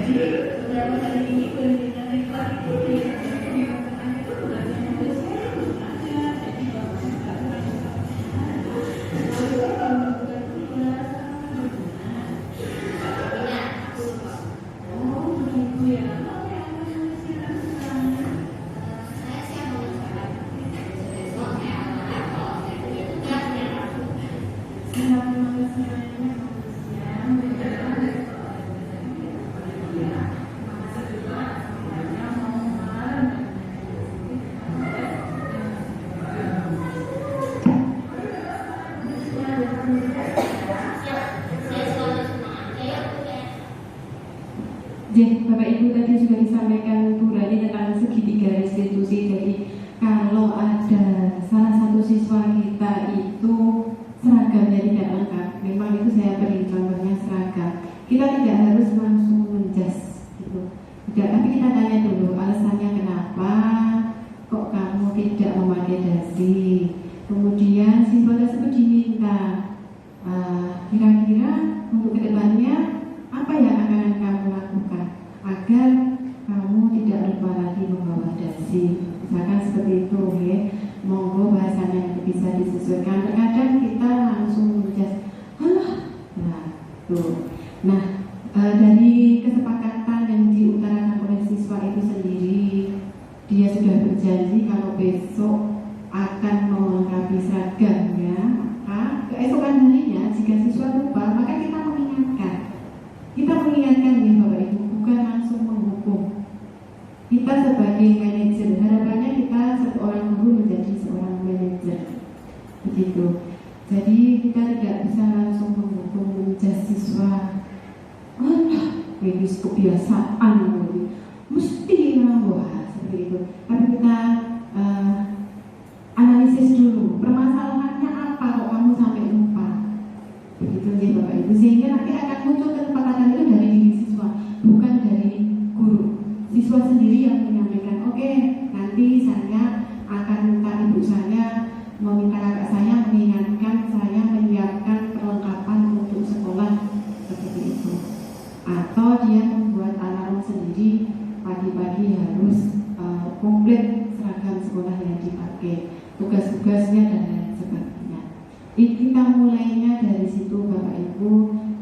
Jadi beberapa kali ini penelitian rektor itu di pertengahan itu belajar menulis ada jadi bagus sekali. Lalu kalau bukan tugas oh begitu ya. Jadi Bapak Ibu tadi sudah disampaikan Bu Rani tentang segitiga restitusi. Jadi kalau ada salah satu siswa kita itu seragamnya tidak lengkap, memang itu saya beri contohnya seragam. Kita tidak harus langsung menjas gitu. Tidak, tapi kita tanya dulu alasannya kenapa kok kamu tidak memakai dasi. Kemudian siswa tersebut diminta kira-kira untuk kedepannya apa yang akan kamu lakukan agar kamu tidak lupa lagi membawa dasi. Misalkan seperti itu ya. Monggo bahasanya bisa disesuaikan. Terkadang kita langsung menjas Nah, dari kesepakatan yang diutarakan oleh siswa itu sendiri, dia sudah berjanji kalau besok akan melengkapi seragamnya. Maka keesokan harinya jika siswa lupa, maka kita mengingatkan. Kita mengingatkan nih Bapak Ibu, bukan langsung menghukum. Kita sebagai manajer, harapannya kita seorang guru menjadi seorang manajer, begitu. Jadi kita tidak bisa langsung menghukum menjas siswa. Ini kebiasaan, mesti wah seperti itu. Tapi kita analisis dulu permasalahannya apa kok kamu sampai lupa. Begitu ya Bapak Ibu, sehingga nanti akan muncul kesepakatan itu dari diri siswa, bukan dari guru. Siswa sendiri yang menyampaikan, oke, nanti saya akan minta ibu saya, meminta kakak saya mengingatkan saya menyiapkan perlengkapan untuk sekolah seperti itu. Atau dia membuat alarm sendiri, pagi-pagi harus komplit seragam sekolah yang dipakai, tugas-tugasnya dan lain sebagainya. Kita mulainya dari situ Bapak Ibu.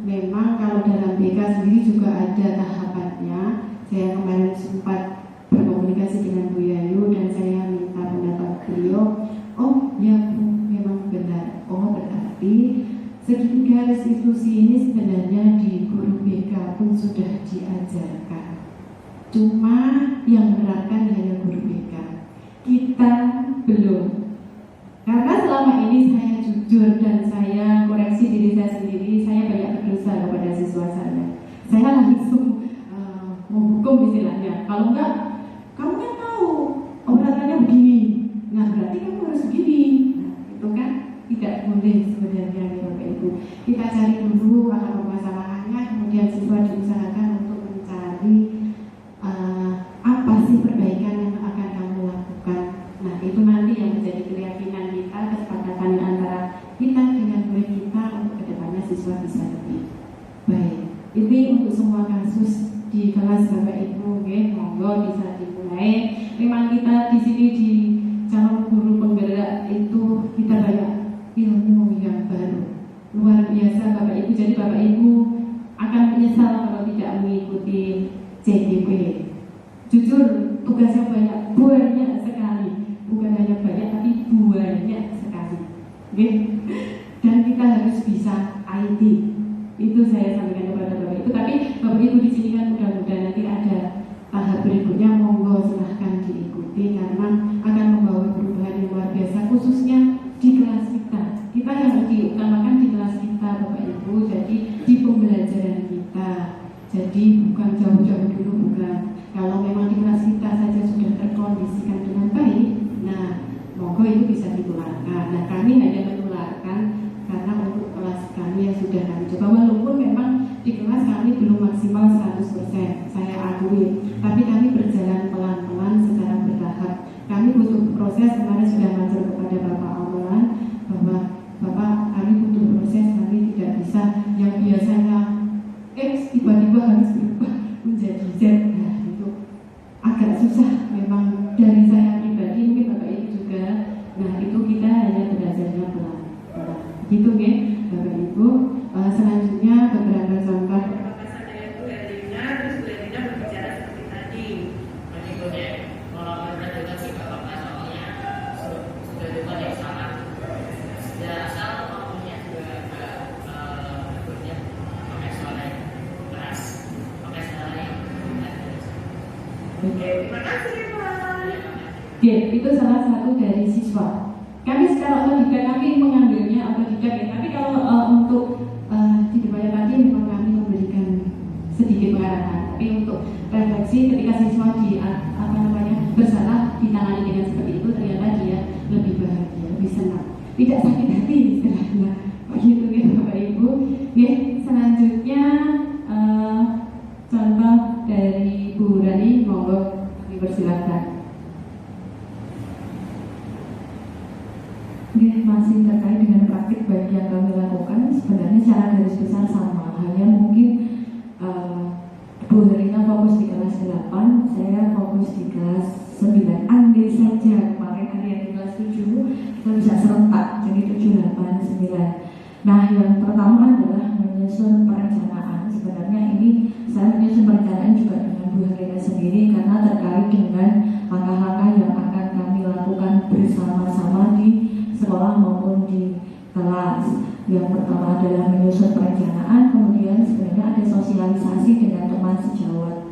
Memang kalau dalam BK sendiri juga ada tahapannya. Saya kemarin sempat berkomunikasi dengan Bu Yayu dan saya minta pendapat beliau. Oh ya Bu, memang benar. Oh berarti segitiga restitusi ini sebenarnya di guru BK pun sudah diajarkan. Cuma yang menerapkan hanya guru BK. Kita belum. Karena selama ini saya jujur dan saya koreksi diri saya sendiri, saya banyak berdosa kepada siswa saya. Saya langsung menghukum istilahnya. Kalau enggak, kamu kan tahu obratannya begini. Nah berarti kamu harus begini. Nah, itu kan tidak boleh sebenarnya ya Bapak Ibu. Kita cari dulu akar permasalahannya, kemudian siswa diusahakan untuk mencari apa sih perbaikan yang akan kamu lakukan. Nah itu nanti yang menjadi keyakinan kita, kesepakatan antara kita dengan murid kita untuk kedepannya siswa bisa lebih baik. Ini untuk semua kasus di kelas Bapak Ibu, monggo bisa dimulai. Memang kita di sini di calon guru penggerak itu kita banyak ilmu yang baru, luar biasa Bapak Ibu. Jadi Bapak Ibu akan menyesal kalau tidak mengikuti CGP. Jujur tugasnya banyak sekali, bukan hanya banyak tapi banyak sekali. Dan kita harus bisa IT. Itu saya sampaikan kepada Bapak Ibu. Tapi Bapak Ibu di sini kan mudah-mudahan nanti ada tahap berikutnya, monggo silahkan diikuti karena akan membawa perubahan yang luar biasa, khususnya di kelas kita. Kita yang diutamakan di kelas kita Bapak Ibu, jadi di pembelajaran kita. Jadi bukan jauh-jauh dulu, bukan. Kalau memang di kelas kita saja sudah terkondisikan dengan baik, nah monggo itu bisa ditularkan. Nah kami hanya menularkan karena untuk kelas kami yang sudah kami coba, walaupun memang di kelas kami belum maksimal 100%, saya akui, tapi kami berjalan pelan-pelan secara bertahap. Kami butuh proses, kemarin sudah matur kepada Bapak Awalan bahwa Bapak kami butuh proses, kami tidak bisa yang biasanya tiba-tiba harus berubah menjadi Terima kasih Pak. Ya, itu salah satu dari siswa. Kami secara otodidak kami mengambilnya otodidak ya, tapi kalau untuk di depannya tadi memang kami memberikan sedikit pengarahan. Tapi untuk refleksi ketika siswa bersalah ditangani dengan seperti itu, ternyata dia lebih bahagia, lebih senang, tidak sakit hati istilahnya. Begitu ya Bapak Ibu. Ya, selanjutnya contoh dari Bu Rani, monggo kami persilakan. Masih terkait dengan praktik baik yang kami lakukan, sebenarnya secara garis besar sama, hanya mungkin Bu Herina fokus di kelas 8, saya fokus di kelas 9. Andai saja kemarin ada yang di kelas 7, kita bisa serentak jadi 7, 8, 9. Nah, yang pertama adalah menyusun perencanaan. Sebenarnya ini saya menyusun perencanaan juga dengan Bu Herina sendiri karena terkait dengan langkah-langkah yang akan kami lakukan bersama-sama di sekolah maupun di kelas. Yang pertama adalah menyusun perencanaan, kemudian sebenarnya ada sosialisasi dengan teman sejawat.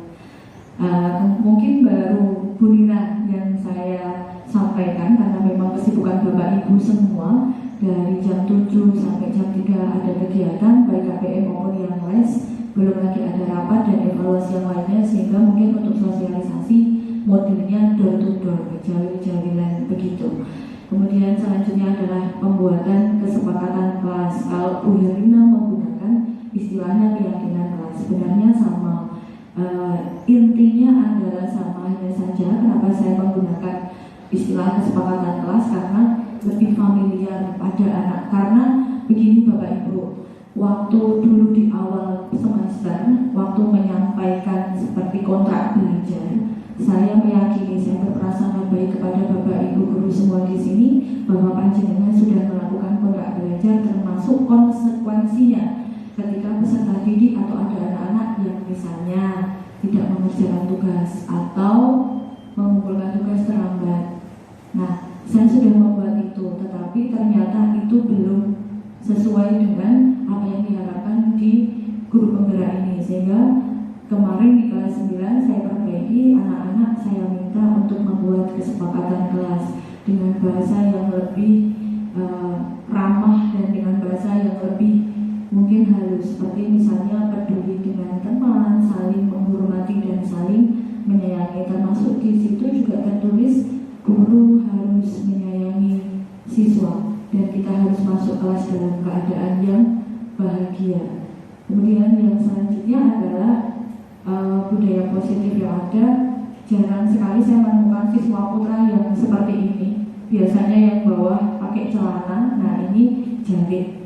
Mungkin baru Bu Nina yang saya sampaikan karena memang kesibukan Bapak Ibu semua dari jam 7 sampai jam 3 ada kegiatan baik KPM maupun yang les, belum lagi ada rapat dan evaluasi yang lainnya, sehingga mungkin untuk sosialisasi modelnya door to door, jalur-jaluran begitu. Kemudian selanjutnya adalah pembuatan kesepakatan kelas. Kalau Bu Herina menggunakan istilahnya keyakinan kelas, sebenarnya sama. Intinya adalah sama, hanya saja kenapa saya menggunakan istilah kesepakatan kelas karena lebih familiar pada anak. Karena begini Bapak Ibu, waktu dulu di awal semester, waktu menyampaikan seperti kontrak belajar, saya meyakini, saya berprasangka baik kepada Bapak Ibu guru semua di sini bahwa panjenengan sudah melakukan kontrak belajar termasuk konsekuensinya ketika peserta didik atau ada anak-anak yang misalnya tidak mengerjakan tugas atau mengumpulkan tugas terlambat. Nah, saya sudah membuat itu, tetapi ternyata itu belum sesuai dengan apa yang diharapkan di guru penggerak ini, sehingga kemarin di kelas 9 saya perbaiki, anak-anak saya minta untuk membuat kesepakatan kelas dengan bahasa yang lebih ramah dan dengan bahasa yang lebih mungkin halus, seperti misalnya peduli dengan teman, saling menghormati dan saling menyayangi. Termasuk di situ juga tertulis guru harus menyayangi siswa dan kita harus masuk kelas dalam keadaan yang bahagia. Kemudian yang selanjutnya adalah budaya positif yang ada. Jarang sekali saya menemukan siswa putra yang seperti ini. Biasanya yang bawah pakai celana, nah ini jahit.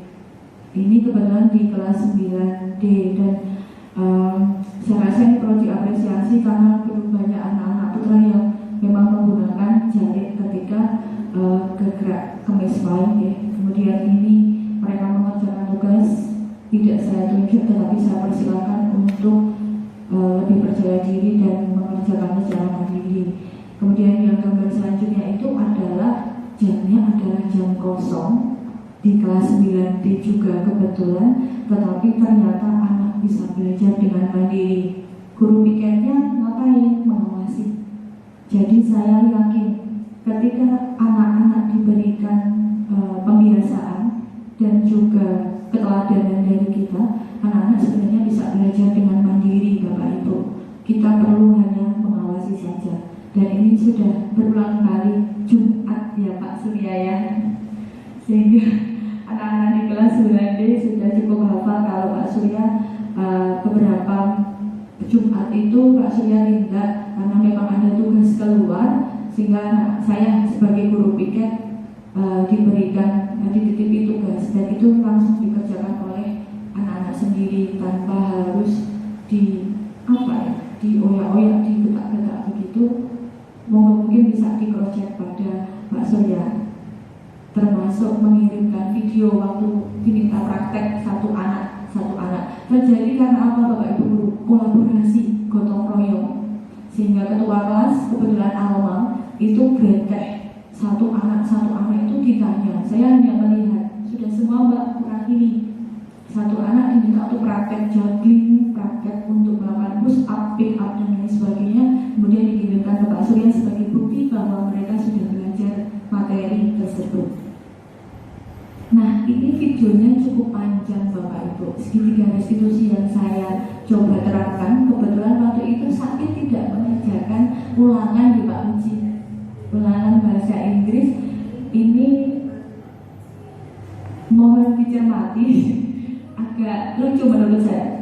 Ini kebetulan di kelas 9D dan saya rasa ini perlu diapresiasi karena belum banyak anak-anak putra yang memang menggunakan jahit ketika gerak kemis pahit ya. Kemudian ini mereka mengerjakan tugas tidak saya tunjuk, tetapi saya persilakan untuk lebih percaya diri dan mengerjakannya secara mandiri. Kemudian yang gambar selanjutnya itu adalah jamnya adalah jam kosong di kelas 9D juga kebetulan, tetapi ternyata anak bisa belajar dengan mandiri. Guru piketnya ngapain? Mengawasi. Jadi saya yakin ketika anak-anak diberikan pembiasaan dan juga keteladanan dari kita, anak-anak sebenarnya bisa belajar dengan mandiri Bapak Ibu. Kita perlu hanya mengawasi saja. Dan ini sudah berulang kali Jumat ya Pak Surya ya. Sehingga anak-anak di kelas 9D sudah cukup hafal kalau Pak Surya beberapa Jumat itu Pak Surya tindak karena memang ada tugas keluar, sehingga saya sebagai guru piket diberikan dititipi tugas dan itu langsung dikerjakan oleh anak-anak sendiri tanpa harus dioyak-oyak, digetak-getak begitu. Mungkin bisa di cross check pada Mbak Surya, termasuk mengirimkan video waktu diminta praktek satu anak. Terjadi karena apa Bapak Ibu guru? Kolaborasi, gotong royong, sehingga ketua kelas kebetulan Alma itu greteh satu anak itu ditanya, saya hanya melihat sudah semua Mbak kurang ini. Satu anak diminta untuk praktek juggling, praktek untuk melakukan push up, pick up dan lain sebagainya. Kemudian Pak Surya sebagai bukti bahwa mereka sudah belajar materi tersebut. Nah, ini videonya cukup panjang Bapak Ibu. Segitiga restitusi yang saya coba terapkan, kebetulan waktu itu Sakit tidak mengerjakan ulangan di Pak Uji. Ulangan bahasa Inggris ini mohon dicermati, agak lucu menurut saya.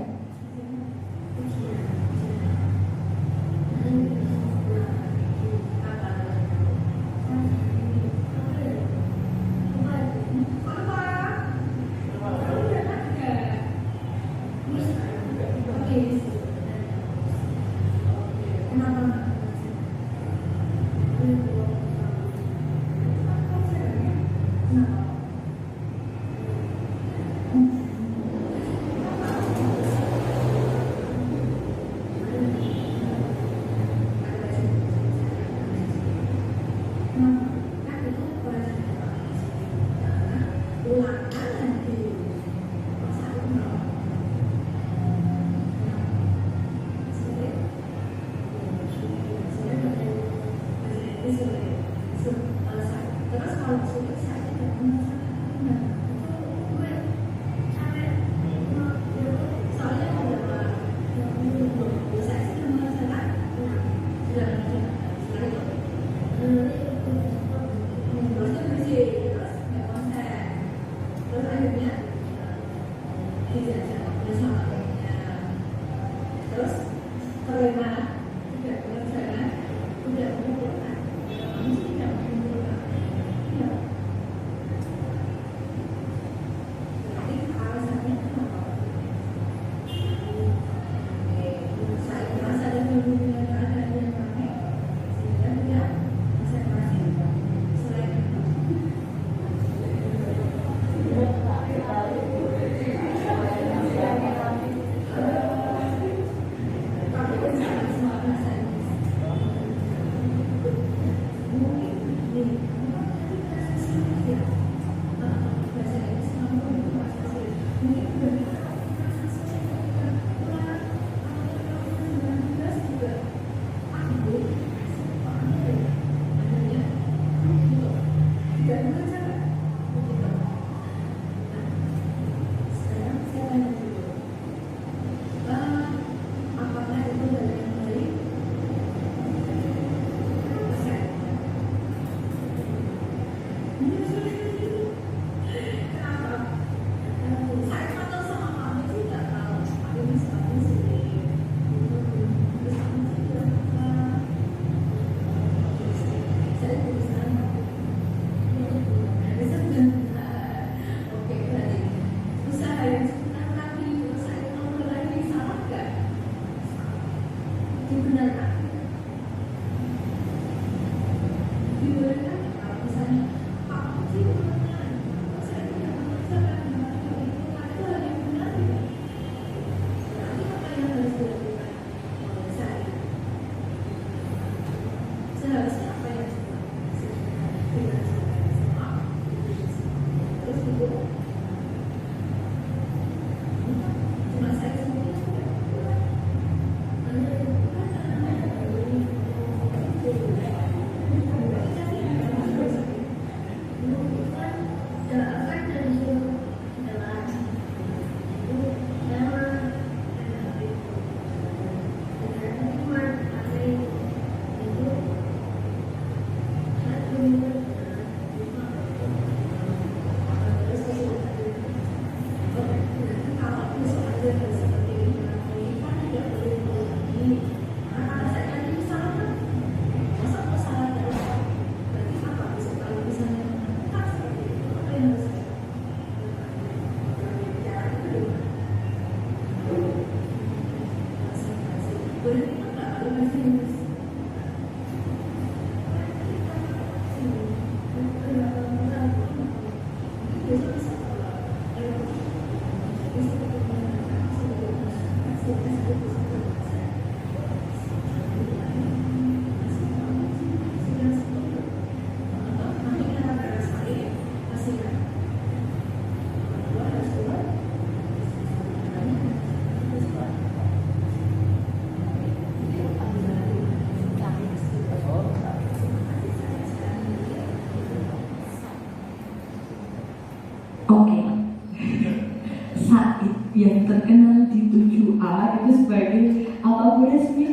yang terkenal di 7A itu sebagai apa resmi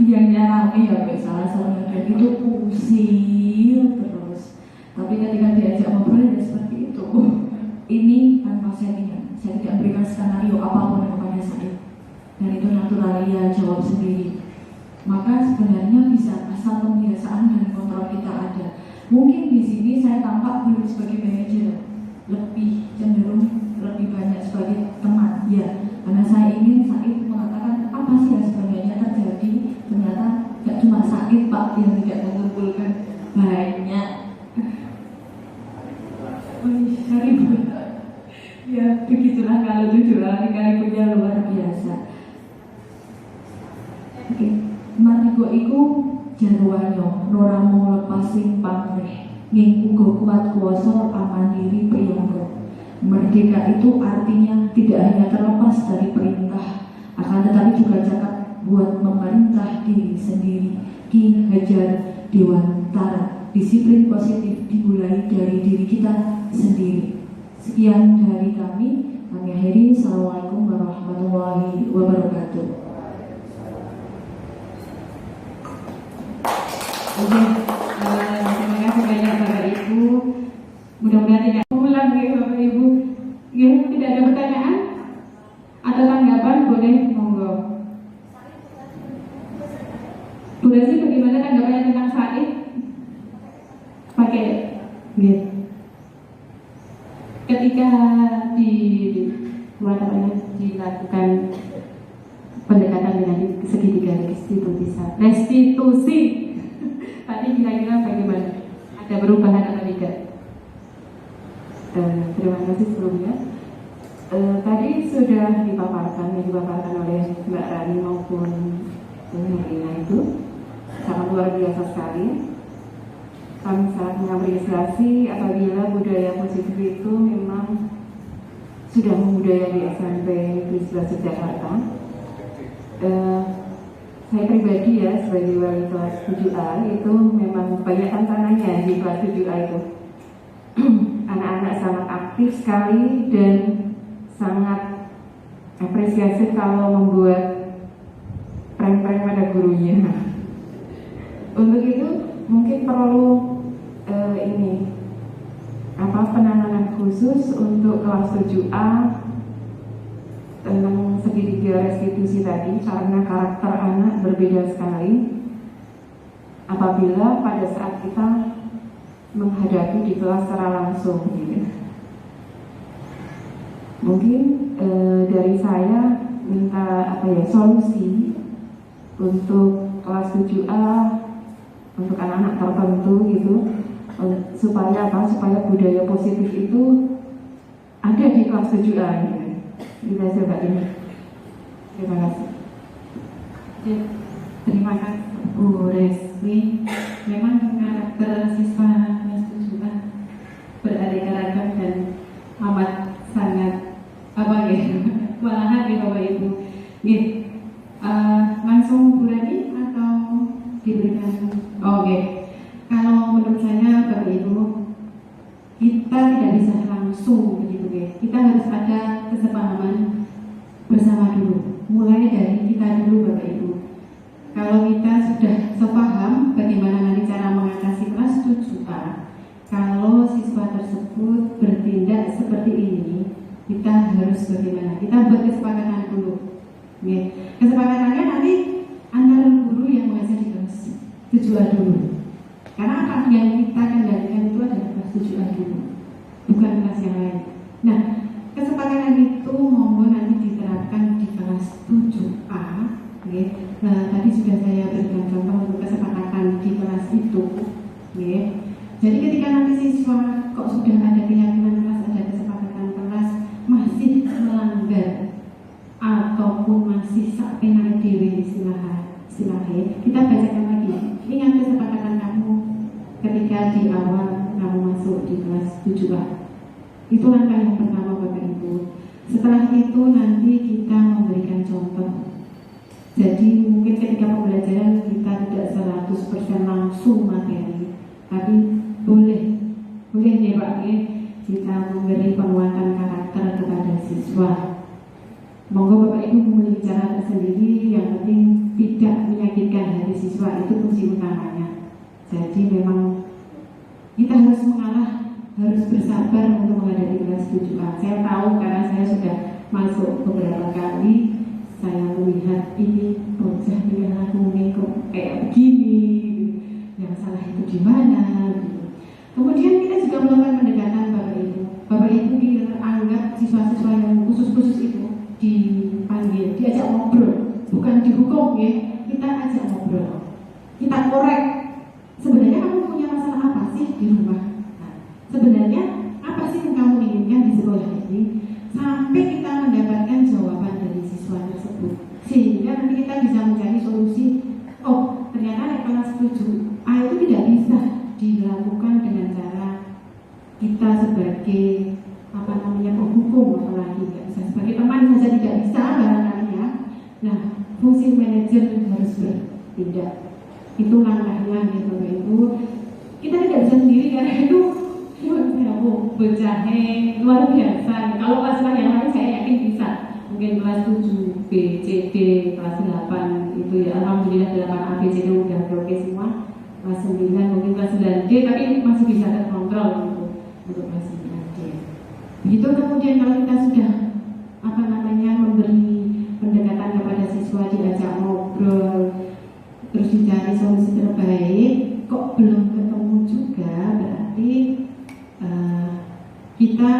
yang rame ya salah dan itu pusing terus. Tapi ketika diajak ngobrol ya seperti itu. Ini tanpa settingan, saya tidak berikan skenario apapun kepada saya, dan itu naturalia jawab sendiri. Maka sebenarnya bisa asal pembiasaan dan kontrol kita ada. Mungkin di sini saya tampak belum sebagai manajer, lebih cenderung lebih banyak sebagai teman, ya. Karena saya ingin Said mengatakan apa sih yang sebenarnya terjadi. Ternyata tidak cuma Said Pak yang tidak mengumpulkan banyak. Ya begitulah kalau 7A likalikunya luar biasa. Oke, mariko iku jarwanyo noramu lepas sing pamrih nging uga kuat kuasa amandiri priyangga. Merdeka itu artinya tidak hanya terlepas dari perintah, akan tetapi juga cakap buat memerintah diri sendiri. Ki Hajar Dewantara, disiplin positif dimulai dari diri kita sendiri. Sekian dari kami akhiri. Assalamualaikum warahmatullahi wabarakatuh. Oke, terima kasih banyak Bapak Ibu. Mudah-mudahan tidak ulang ya Bapak Ibu. Ya, tidak ada pertanyaan atau tanggapan, boleh monggo. Bu Resi, bagaimana tanggapannya tentang Said? Pakai, ya. Ketika dilakukan pendekatan dengan segitiga restitusi tadi kira-kira bagaimana? Ada perubahan atau tidak? Terima kasih sebelumnya. Tadi sudah dipaparkan oleh Mbak Rani maupun Herina itu sangat luar biasa sekali. Kami sangat mengapresiasi apabila budaya positif itu memang sudah membudaya di SMP Negeri 11 Yogyakarta. Saya pribadi ya sebagai wali kelas 7A itu memang banyak tantangannya di kelas 7A itu. Anak-anak sangat aktif sekali dan sangat apresiatif kalau membuat prank-prank pada gurunya. Untuk itu mungkin perlu penanganan khusus untuk kelas 7A tentang segitiga restitusi tadi, karena karakter anak berbeda sekali apabila pada saat kita menghadapi di kelas secara langsung gitu. Mungkin dari saya minta solusi untuk kelas 7A untuk anak-anak tertentu gitu, supaya budaya positif itu ada di kelas 7A gitu. Kita coba ini. Terima kasih. Terima kasih Bu Resmi. Memang karakter siswa kelas 7A beraneka ragam dan amat sangat malahan ya Bapak Ibu. Langsung Bu Rani atau diberikan? Oke. Kalau menurut saya Bapak Ibu, kita tidak bisa langsung begitu ya. Kita harus ada kesepahaman bersama dulu. Mulai dari kita dulu Bapak Ibu. Kalau kita sudah sepaham bagaimana nanti cara mengatasi kelas 7A, kalau siswa tersebut bertindak seperti ini, kita harus bagaimana? Kita buat kesepakatan dulu. Ya. Kesepakatannya nanti antara guru yang mengajar di kelas 7A dulu. Karena apa yang kita kendalikan itu adalah kelas 7A dulu, bukan kelas yang lain. Nah, kesepakatan itu monggo nanti diterapkan di kelas 7A. Okay. Nah, tadi sudah saya berikan contoh untuk kesepakatan di kelas itu. Okay. Jadi ketika nanti siswa kok sudah ada keyakinan kelas, ada kesepakatan kelas masih melanggar ataupun masih sak penai dewe silahkan kita bacakan lagi. Ingat kesepakatan kamu ketika di awal kamu masuk di kelas 7A. Itu langkah yang pertama Bapak Ibu. Setelah itu nanti kita memberikan contoh. Jadi mungkin ketika pembelajaran kita tidak 100% langsung materi, tapi boleh ya Pak ya. kita memberi penguatan karakter kepada siswa. Monggo Bapak Ibu memiliki cara tersendiri, yang penting tidak menyakitkan hati siswa, itu kunci utamanya. Jadi memang kita harus mengalah, harus bersabar untuk menghadapi kelas 7A. Saya tahu karena saya sudah masuk beberapa kali, saya melihat ini bocah dengan lagu kok kayak begini, yang salah itu di mana. Kemudian kita juga melakukan pendekatan Bapak Ibu. Bapak Ibu anggap siswa-siswa yang khusus-khusus itu dipanggil, diajak ngobrol, bukan dihukum ya. Kita ajak ngobrol, kita korek. Sebenarnya kamu punya masalah apa sih di rumah? Nah, sebenarnya apa sih yang kamu inginkan di sekolah ini? Sampai kita mendapatkan jawaban dari siswa tersebut, sehingga nanti kita bisa mencari solusi. Oh, ternyata kelas 7A itu tidak bisa dilakukan dengan cara kita sebagai penghukum, apalagi nggak bisa sebagai teman saja, tidak bisa barangkali ya. Nah, fungsi manajer harus bertindak. Itu langkahnya ya Bapak Ibu. Kita tidak bisa sendiri karena itu bocah luar biasa. Kalau kelas yang lain saya yakin bisa. Mungkin kelas 7 B, C, D, kelas 8 itu ya alhamdulillah 8 A, B, C, D udah oke semua. Kelas 9 mungkin kelas 9 D tapi masih bisa terkontrol untuk kelas 9 D. Begitu kemudian kalau kita sudah memberi pendekatan kepada siswa, diajak ngobrol, terus dicari solusi terbaik, kok belum ketemu juga, berarti kita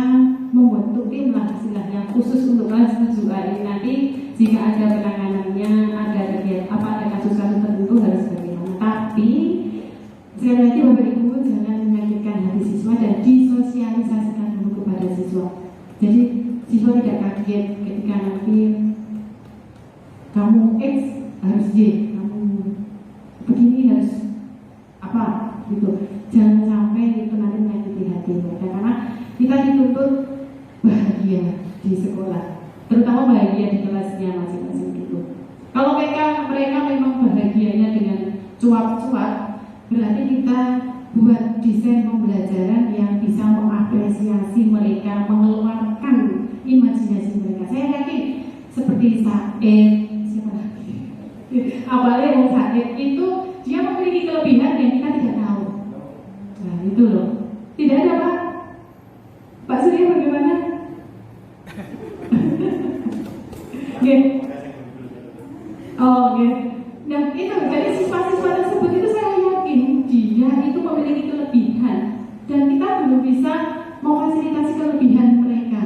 membentuk tim lah istilahnya khusus untuk kelas 7A ini. Nanti jika ada penanganannya, ada kasus-kasus tertentu harus bagaimana. Tapi sekali lagi Bapak Ibu jangan menyakitkan hati siswa dan disosialisasikan dulu kepada siswa. Jadi siswa tidak kaget ketika nanti kamu X harus Y, kamu begini harus apa gitu. Jangan sampai itu nanti menyakiti hati mereka, karena kita dituntut bahagia di sekolah, terutama bahagia di kelasnya masing-masing gitu. Kalau mereka memang bahagianya dengan cuap-cuap, berarti kita buat desain pembelajaran yang bisa mengapresiasi mereka, mengeluarkan imajinasi mereka. Saya yakin seperti Said, siapa lagi? Awalnya yang Said itu dia memiliki kelebihan yang kita tidak tahu. Nah itu loh, tidak ada Pak. Pak Surya bagaimana? Oke. Nah itu dari siswa-siswa tersebut itu saya yakin dia itu memiliki kelebihan dan kita belum bisa memfasilitasi kelebihan mereka.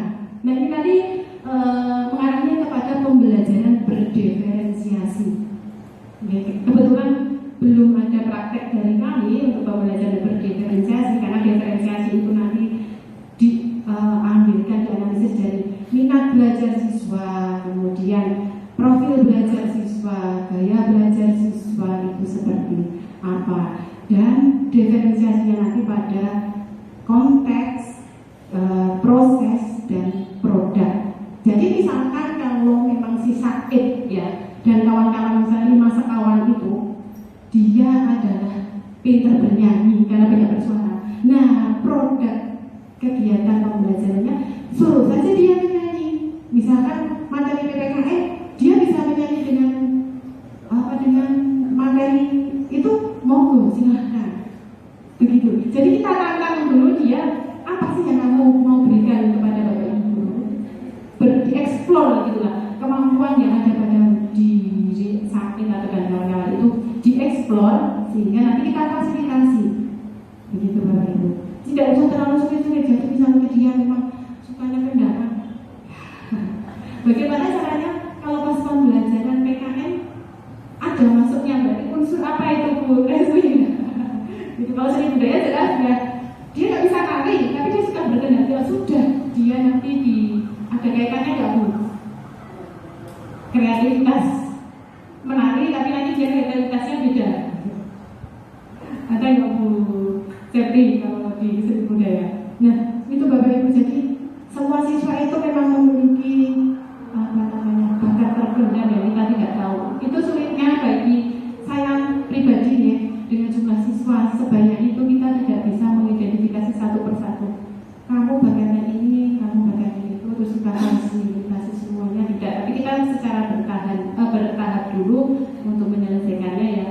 Nah ini tadi mengarahnya kepada pembelajaran berdiferensiasi. Kebetulan belum ada praktek dari kami untuk pembelajaran berdiferensiasi, karena diferensiasi itu nanti diambilkan dianalisis dari minat belajar siswa, kemudian profil belajar siswa, gaya belajar siswa itu seperti apa, dan diferensiasinya nanti pada konteks, proses dan produk. Jadi misalkan kalau memang si Sakit ya dan kawan-kawan misalnya 5 sekawan itu dia adalah pintar bernyanyi karena banyak bersuara. Nah produk kegiatan pembelajarannya suruh saja dia menyanyi. Misalkan materi PPKN dia bisa menyanyi dengan materi itu, monggo silahkan. Begitu. Jadi kita tantang dulu dia apa sih yang kamu mau berikan kepada Bapak Ibu. Dieksplor gitulah kemampuan yang ada pada diri Sakit atau kawan-kawan itu dieksplor sehingga nanti kita fasilitasi. Begitu Bapak Ibu. Tidak usah terlalu sulit-sulit. Jadi misalnya dia memang sukanya kendaraan. Bagaimana caranya kalau pas pembelajaran PKN ada masuknya berarti unsur apa itu Bu? Itu kalau seni budaya jelas ya. Dia nggak bisa nari, tapi dia suka berkendara. Ya sudah, dia nanti ada kaitannya nggak Bu? Kreativitas menari, tapi nanti dia kreativitasnya beda. Ada nggak Bu Septi kalau di seni budaya? Nah, itu Bapak Ibu, jadi semua siswa itu memang memiliki bakat terpendam yang kita tidak tahu. Itu sulitnya bagi saya pribadi ya, dengan jumlah siswa sebanyak itu kita tidak bisa mengidentifikasi satu persatu. Kamu bakat untuk menyelesaikannya ya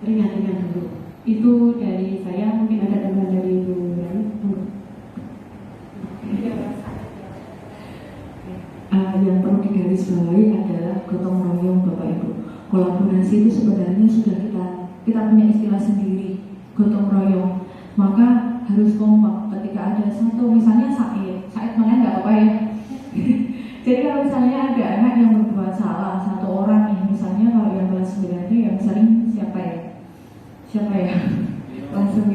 ringan-ringan dulu. Itu dari saya, mungkin ada tambahan dari Ibu Rani. Yang perlu digarisbawahi adalah gotong royong Bapak Ibu. Kolaborasi itu sebenarnya sudah kita punya istilah sendiri, gotong royong. Maka harus kompak. Ketika ada satu, misalnya Said malah nggak apa-apa ya. Jadi kalau misalnya ada anak yang berbuat salah, satu orang nih, misalnya kalau yang kelas 9 itu yang sering siapa ya? Kelas 9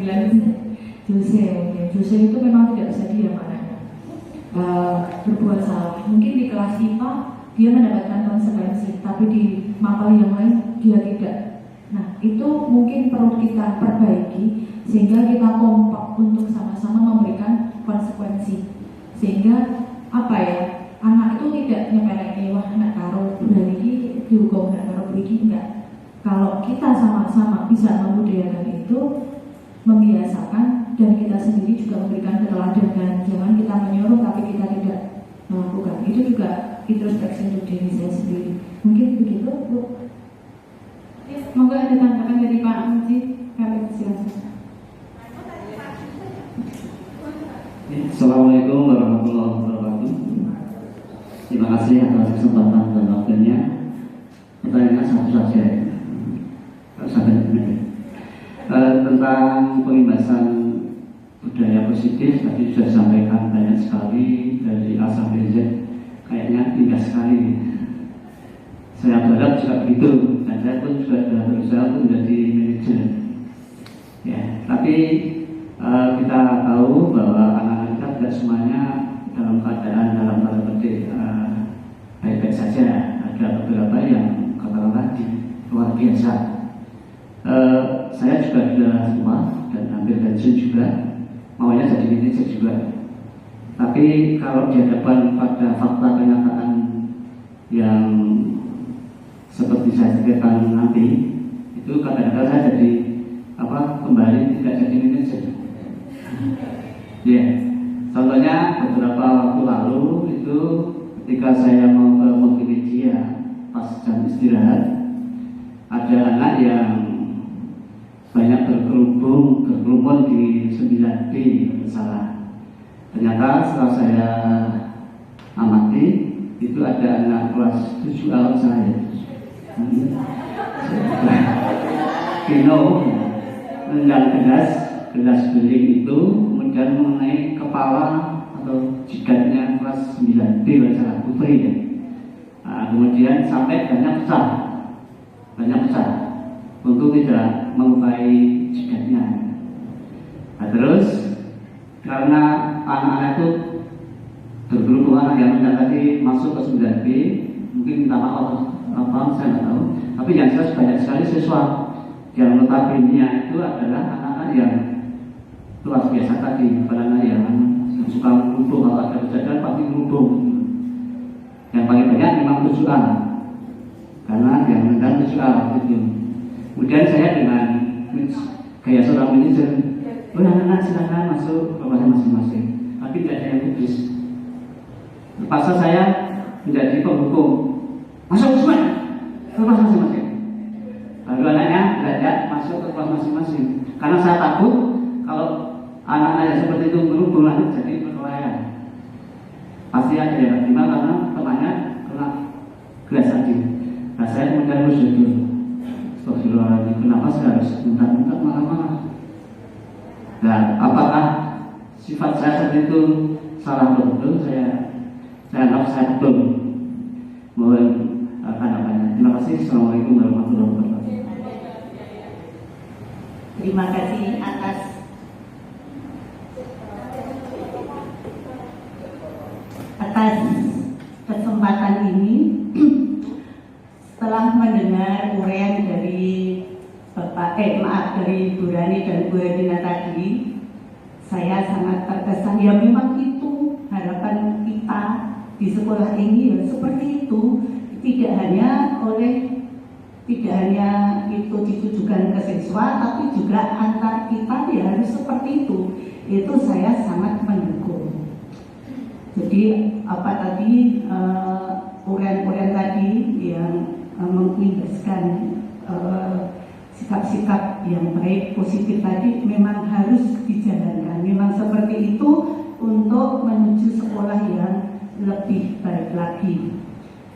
Jose itu memang tidak bisa diam anaknya berbuat salah. Mungkin di kelas IPA dia mendapatkan konsekuensi, tapi di mata yang lain dia tidak. Nah, itu mungkin perlu kita perbaiki sehingga kita kompak untuk sama-sama memberikan konsekuensi. Sehingga apa ya? Anak itu tidak nyepeleki, wah nak karo bulan ini dihukum, nak karo begini enggak. Kalau kita sama-sama bisa membudayakan itu, membiasakan, dan kita sendiri juga memberikan keteladanan. Jangan kita menyuruh tapi kita tidak melakukan. Itu juga introspeksi untuk diri saya sendiri. Mungkin begitu, Bu. Ya, semoga ada tanggapan dari Pak Muji. Kami silakan. Assalamualaikum warahmatullahi wabarakatuh. Terima kasih atas kesempatan dan waktunya. Pertanyaan satu saja, tentang pengimbasan budaya positif tadi sudah disampaikan banyak sekali dari A sampai Z, kayaknya indah sekali. Saya berharap juga begitu, dan saya pun juga sudah berusaha untuk menjadi manajer. Ya, tapi kita tahu bahwa anak-anak kita tidak semuanya dalam keadaan dalam tanda petik baik-baik saja. Ada beberapa yang katakanlah luar biasa. Saya juga sudah tua dan hampir pensiun juga, maunya jadi manajer juga. Tapi kalau dihadapkan pada fakta kenyataan yang seperti saya ceritakan nanti, itu kadang-kadang saya jadi kembali tidak jadi manajer. Ya, contohnya beberapa waktu lalu itu ketika saya mau ke multimedia pas jam istirahat, ada anak yang banyak berkerumun di 9B salah. Ternyata setelah saya amati itu ada anak kelas 7 awal saya. Dino nendang gelas beling itu kemudian mengenai kepala atau jidatnya kelas 9B salah putri ya. Kemudian sampai banyak pecah untuk tidak melukai jidatnya. Nah, terus karena anak-anak itu berkerumun yang tadi masuk ke 9B, mungkin minta maaf apa saya nggak tahu. Tapi yang jelas banyak sekali siswa yang notabene itu adalah anak-anak yang luar biasa tadi, anak-anak yang suka menuduh, kalau ada kejadian pasti menuduh. Yang paling banyak memang 7A, karena yang menendang 7A itu. Kemudian saya dengan gaya seorang manajer, anak-anak silakan masuk ke kelasnya masing-masing, tapi tidak ada yang publis. Terpaksa saya menjadi penghukum, masuk semua ke kelas masing-masing. Lalu anaknya belajar masuk ke kelas masing-masing, karena saya takut kalau anak-anak yang seperti itu berhubung lanjut jadi perkelahian. Pasti ada yang terima karena temannya kena gelas tadi. Nah, saya kemudian bersyukur, astagfirullahaladzim, kenapa saya harus minta-minta marah-marah? Dan apakah sifat saya seperti itu salah betul? Saya anggap saya betul. Mohon tanggapannya. Terima kasih. Assalamualaikum warahmatullahi wabarakatuh. Terima kasih atas kesempatan ini. Setelah mendengar uraian dari dari Bu Rani dan Bu Herlina tadi, saya sangat terkesan. Ya memang itu harapan kita di sekolah ini, ya seperti itu. Tidak hanya itu ditujukan ke siswa, tapi juga antar kita ya harus seperti itu. Itu saya sangat mendukung. Jadi apa tadi uraian-uraian tadi yang mengimbaskan sikap-sikap yang baik, positif tadi memang harus dijalankan. Memang seperti itu untuk menuju sekolah yang lebih baik lagi.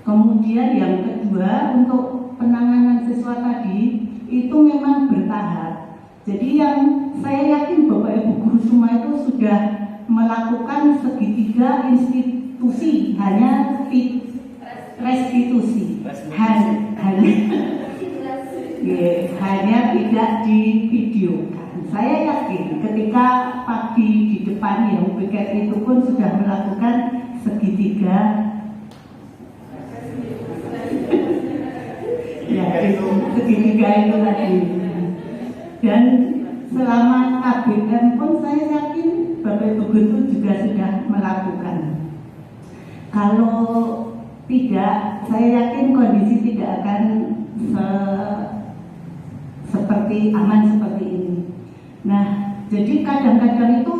Kemudian yang kedua, untuk penanganan siswa tadi itu memang bertahap. Jadi yang saya yakin Bapak Ibu guru semua itu sudah melakukan segitiga institusi, hanya restitusi, hanya tidak divideokan. Saya yakin ketika pagi di depan yang piket itu pun sudah melakukan segitiga, ya itu segitiga itu tadi. Dan selama KBM pun saya yakin Bapak Ibu guru juga sudah melakukan. Kalau tidak, saya yakin kondisi tidak akan seperti aman seperti ini. Nah, jadi kadang-kadang itu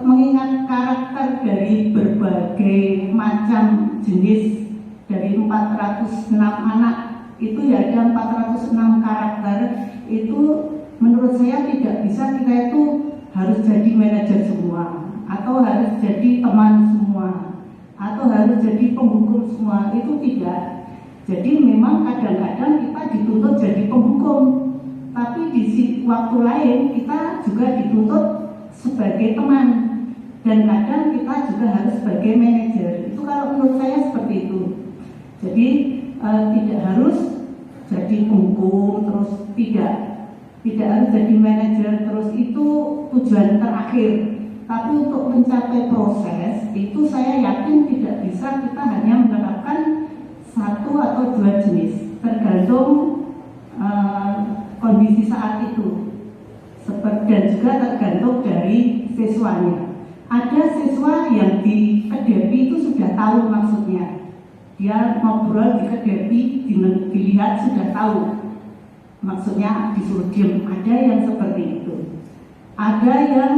mengingat karakter dari berbagai macam jenis, dari 406 anak itu ya ada 406 karakter. Itu menurut saya tidak bisa kita itu harus jadi manajer semua, atau harus jadi teman semua, atau harus jadi penghukum semua. Itu tidak. Jadi memang kadang-kadang kita dituntut jadi penghukum, tapi di waktu lain kita juga dituntut sebagai teman, dan kadang kita juga harus sebagai manajer. Itu kalau menurut saya seperti itu. Jadi tidak harus jadi penghukum terus, tidak harus jadi manajer terus, itu tujuan terakhir. Tapi untuk mencapai proses itu saya yakin tidak bisa kita hanya menerapkan satu atau dua jenis, tergantung kondisi saat itu, dan juga tergantung dari siswanya. Ada siswa yang di Kedepi itu sudah tahu maksudnya, dia ngobrol di Kedepi, dilihat sudah tahu maksudnya, disuruh diem. Ada yang seperti itu. Ada yang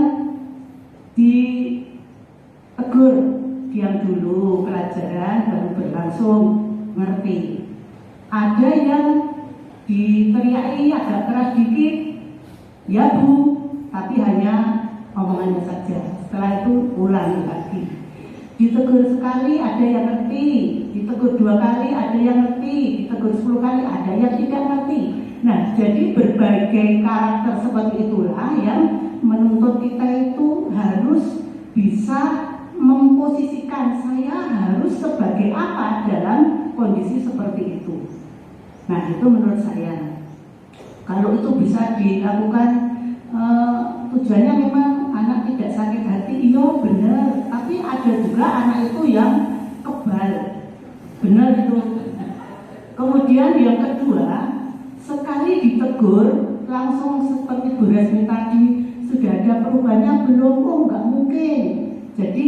ditegur, diam dulu pelajaran baru berlangsung ngerti. Ada yang diteriaki agak keras dikit, ya Bu, tapi hanya omongannya saja. Setelah itu ulangi lagi. Ditegur sekali ada yang ngerti, ditegur 2 kali ada yang ngerti, ditegur 10 kali ada yang tidak ngerti. Nah, jadi berbagai karakter seperti itulah yang menuntut kita itu harus bisa memposisikan saya harus sebagai apa dalam kondisi seperti itu. Nah, itu menurut saya. Kalau itu bisa dilakukan, tujuannya memang anak tidak sakit hati, iya benar. Tapi ada juga anak itu yang kebal, benar itu. Kemudian yang kedua, sekali ditegur langsung seperti Bu Resmi tadi, sudah ada perubahannya belum? Oh, nggak mungkin. Jadi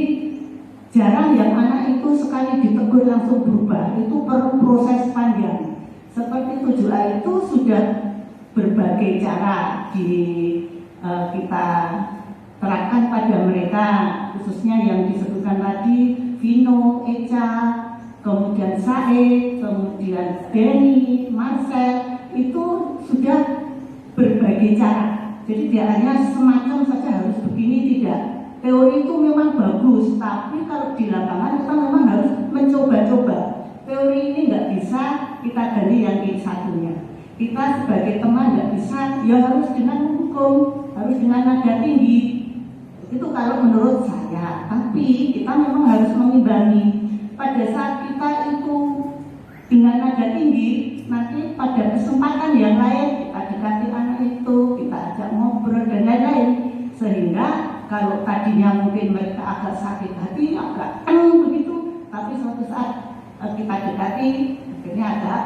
jarang yang anak itu sekali ditegur langsung berubah, itu perlu proses panjang. Seperti 7A itu sudah berbagai cara kita terapkan pada mereka, khususnya yang disebutkan tadi Vino, Eca, kemudian Sae, kemudian Denny, Marcel, itu sudah berbagai cara. Jadi tidak hanya semacam saja harus begini, tidak. Teori itu memang bagus, tapi kalau di lapangan kita memang harus mencoba-coba. Teori ini nggak bisa kita ganti yang satunya. Kita sebagai teman nggak bisa, ya harus dengan hukum, harus dengan nada tinggi. Itu kalau menurut saya. Tapi kita memang harus mengimbangi. Pada saat kita itu dengan nada tinggi, nanti pada kesempatan yang lain kita dekati anak itu, kita ajak ngobrol dan lain-lain, sehingga kalau tadinya mungkin mereka agak sakit hati, agak begitu, tapi suatu saat kita dekati, akhirnya agak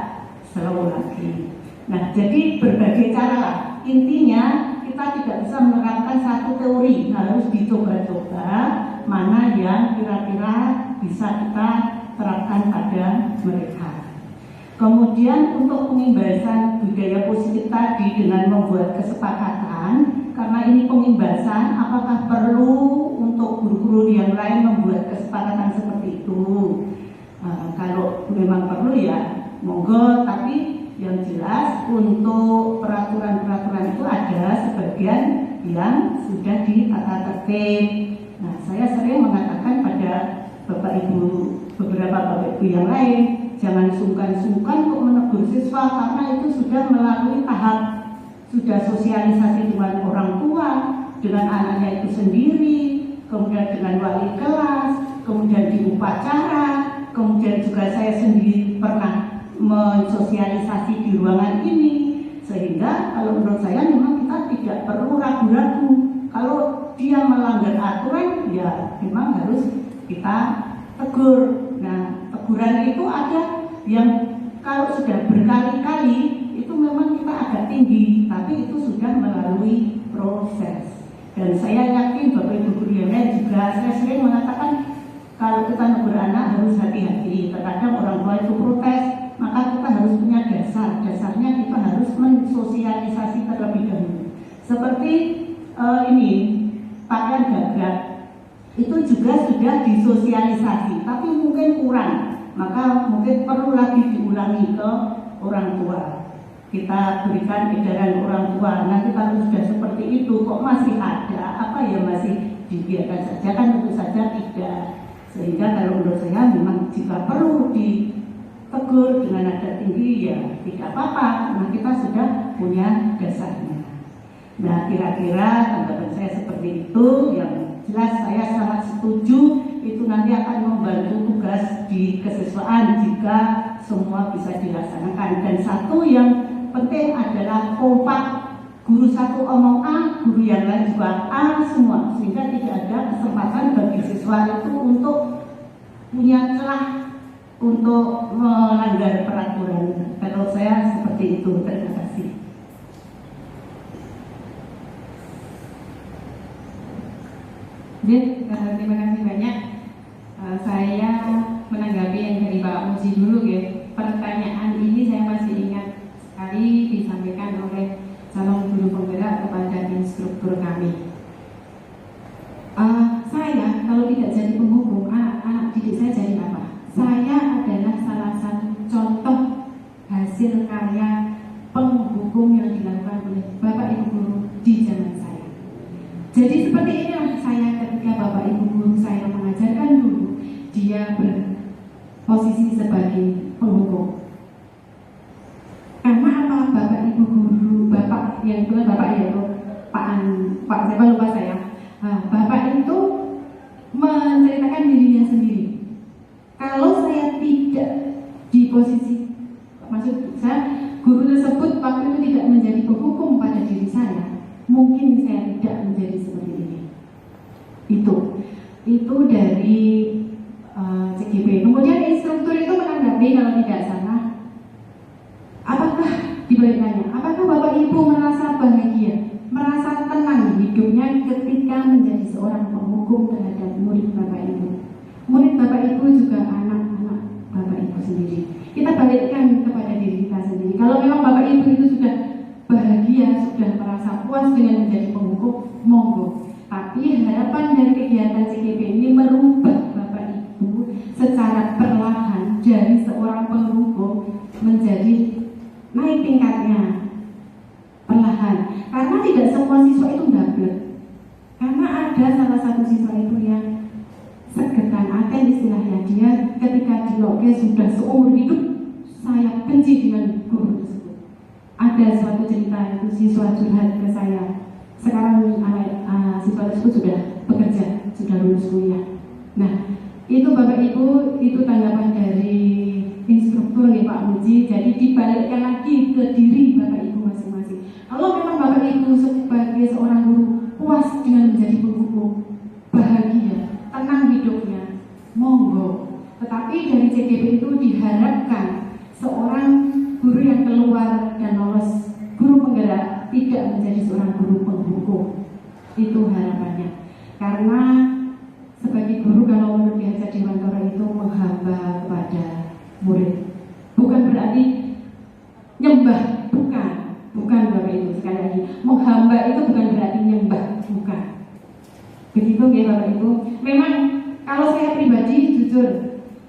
slow lagi. Nah, jadi berbagai cara lah. Intinya kita tidak bisa menerapkan satu teori, harus dicoba-coba mana yang kira-kira bisa kita terapkan pada mereka. Kemudian untuk pengimbasan budaya positif tadi dengan membuat kesepakatan, karena ini pengimbasan, apakah perlu untuk guru-guru yang lain membuat kesepakatan seperti itu? Kalau memang perlu ya monggo, tapi Yang jelas untuk peraturan-peraturan itu ada sebagian yang sudah ditata tertib. Nah, saya sering mengatakan pada Bapak Ibu, beberapa Bapak Ibu yang lain, jangan sungkan-sungkan untuk menegur siswa karena itu sudah melalui tahap, sudah sosialisasi dengan orang tua, dengan anaknya itu sendiri, kemudian dengan wali kelas, kemudian di upacara, kemudian juga saya sendiri pernah mensosialisasi di ruangan ini, sehingga kalau menurut saya memang kita tidak perlu ragu-ragu kalau dia melanggar aturan, ya memang harus kita tegur. Nah, teguran itu ada yang kalau sudah berkali-kali itu memang kita agak tinggi, tapi itu sudah melalui proses. Dan saya yakin Bapak Ibu guru yang lain juga, saya sering mengatakan kalau kita negur anak harus hati-hati. Terkadang orang tua itu protes, maka kita harus punya dasar. Dasarnya kita harus mensosialisasi terlebih dahulu. Seperti ini, pakaian gagak itu juga sudah disosialisasi, tapi mungkin kurang. Maka mungkin perlu lagi diulangi ke orang tua. Kita berikan edaran orang tua. Nanti kalau sudah seperti itu kok masih ada, apa ya masih dibiarkan saja, kan tentu saja tidak. Sehingga kalau menurut saya memang jika perlu ditegur dengan nada tinggi, ya tidak apa-apa, karena kita sudah punya dasarnya. Nah, kira-kira tanggapan saya seperti itu. Yang jelas saya sangat setuju, itu nanti akan membantu tugas di kesiswaan jika semua bisa dilaksanakan. Dan satu yang penting adalah kompak, guru satu omong A, guru yang lain juga A semua, sehingga tidak ada kesempatan bagi siswa itu untuk punya celah untuk melanggar peraturan. Kalau saya seperti itu. Terima kasih. Terima kasih banyak. Saya menanggapi yang dari Pak Muji dulu ya. Pertanyaan ini saya masih ingat sekali disampaikan oleh calon guru penggerak kepada instruktur kami. Saya kalau tidak jadi penghukum, anak didik saya jadi apa? Saya adalah salah satu contoh hasil karya penghukum yang dilakukan oleh Bapak Ibu guru di zaman saya. Jadi seperti inilah saya ketika Bapak Ibu guru saya mengajarkan dulu, dia berposisi sebagai penghukum. Karena apa? Bapak Ibu guru, Bapak yang itu Bapak yaitu Pak siapa lupa saya. Bapak itu menceritakan dirinya sendiri. Kalau saya tidak di posisi, maksud saya guru tersebut waktu itu tidak menjadi penghukum pada diri saya, mungkin saya tidak menjadi seperti ini. Itu dari CGP. Kemudian instruktur itu menanggapi kalau tidak salah, apakah dibaliknya? Apakah Bapak Ibu merasa bahagia, merasa tenang hidupnya ketika menjadi seorang penghukum terhadap murid Bapak Ibu? Murid Bapak Ibu juga anak-anak Bapak Ibu sendiri. Kita balikkan kepada diri kita sendiri. Kalau memang Bapak Ibu itu sudah bahagia, sudah merasa puas dengan menjadi penghukum, monggo. Tapi harapan dari kegiatan CGP ini merubah Bapak Ibu secara perlahan dari seorang penghukum menjadi naik tingkatnya perlahan. Karena tidak semua siswa itu double. Karena ada salah satu siswa itu yang segetan akan istilahnya, dia ketika di loge sudah seumur hidup saya benci dengan guru tersebut. Ada suatu cerita itu siswa curhat ke saya. Sekarang siswa tersebut sudah bekerja, sudah lulus kuliah. Nah, itu Bapak Ibu, itu tanggapan dari instruktur ya Pak Muji. Jadi dibalikkan lagi ke diri Bapak Ibu masing-masing. Kalau memang Bapak Ibu sebagai seorang guru puas dengan menjadi penghukum, bahagia, tenang hidupnya, monggo. Tetapi dari CGP itu diharapkan seorang guru yang keluar dan lolos guru penggerak tidak menjadi seorang guru penghukum. Itu harapannya. Karena sebagai guru kalau menurut Biasa Dewantara itu menghamba kepada murid. Bukan berarti nyembah, bukan Bapak Ibu. Sekali lagi, menghamba itu bukan berarti nyembah, bukan. Begitu ya Bapak Ibu. Memang kalau saya pribadi jujur,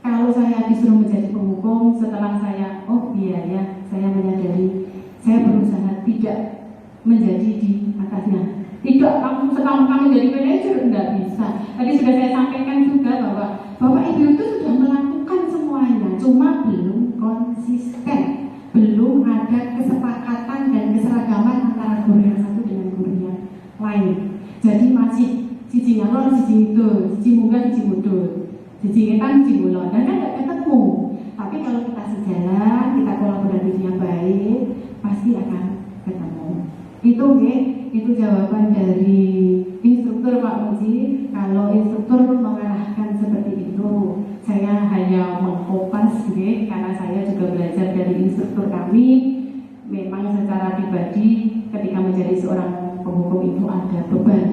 kalau saya disuruh menjadi penghukum hukum setelah saya, oh iya ya, saya menyadari, saya berusaha tidak menjadi di atasnya. Tidak kamu sekali menjadi manajer, tidak bisa. Tadi sudah saya sampaikan juga bahwa Bapak Ibu itu sudah melakukan semuanya, cuma belum konsisten, belum ada kesepakatan dan keseragaman antara guru yang satu dengan guru yang lain. Jadi masih siji ngalor, siji itu, siji munggah, siji mudul, siji ngetan, siji mulon, dan kan tidak ketemu. Tapi kalau kita sejalan, kita kolaborasinya baik, pasti akan ketemu. Itu itu jawaban dari instruktur Pak Muji. Kalau instruktur mengarahkan seperti itu, saya hanya mengkopas karena saya juga belajar dari instruktur kami. Memang secara pribadi ketika menjadi seorang penghukum itu ada beban.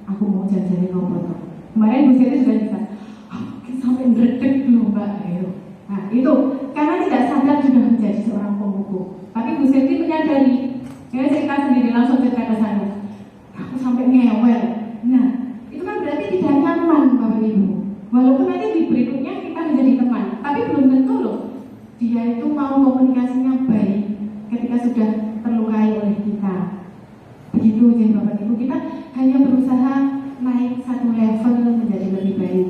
Aku mau janjian ngobrol. Kemarin Bu Siti sudah bisa sampai ndredeg loh Mbak. Nah itu karena tidak sadar sudah menjadi seorang penghukum. Tapi Bu Siti menyadari. Ya cerita sendiri langsung cerita ke saya. Aku sampai ngewel. Nah, itu kan berarti tidak nyaman Bapak Ibu. Walaupun nanti di berikutnya kita menjadi teman, tapi belum tentu loh dia itu mau komunikasinya baik ketika sudah terlukai oleh kita. Begitu jadi Bapak Ibu, kita hanya berusaha naik satu level menjadi lebih baik.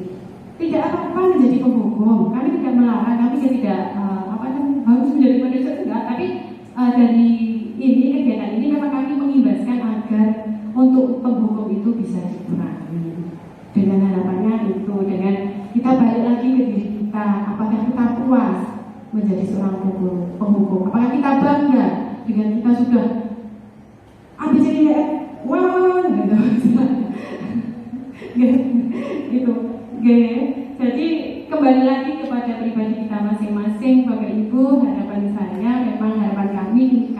Tidak apa-apa menjadi penghukum. Kami tidak melarang, kami tidak harus menjadi manajer enggak, tapi dari ini kegiatan ini memang kami mengimbaskan agar untuk penghukum itu bisa dikurangi. Dengan harapannya itu, dengan kita balik lagi ke diri kita, apakah kita puas menjadi seorang penghukum? Apakah kita bangga dengan kita sudah ABCDEF, wow, gitu, Jadi kembali lagi kepada pribadi kita masing-masing, Bapak Ibu. Harapan saya, memang harapan kami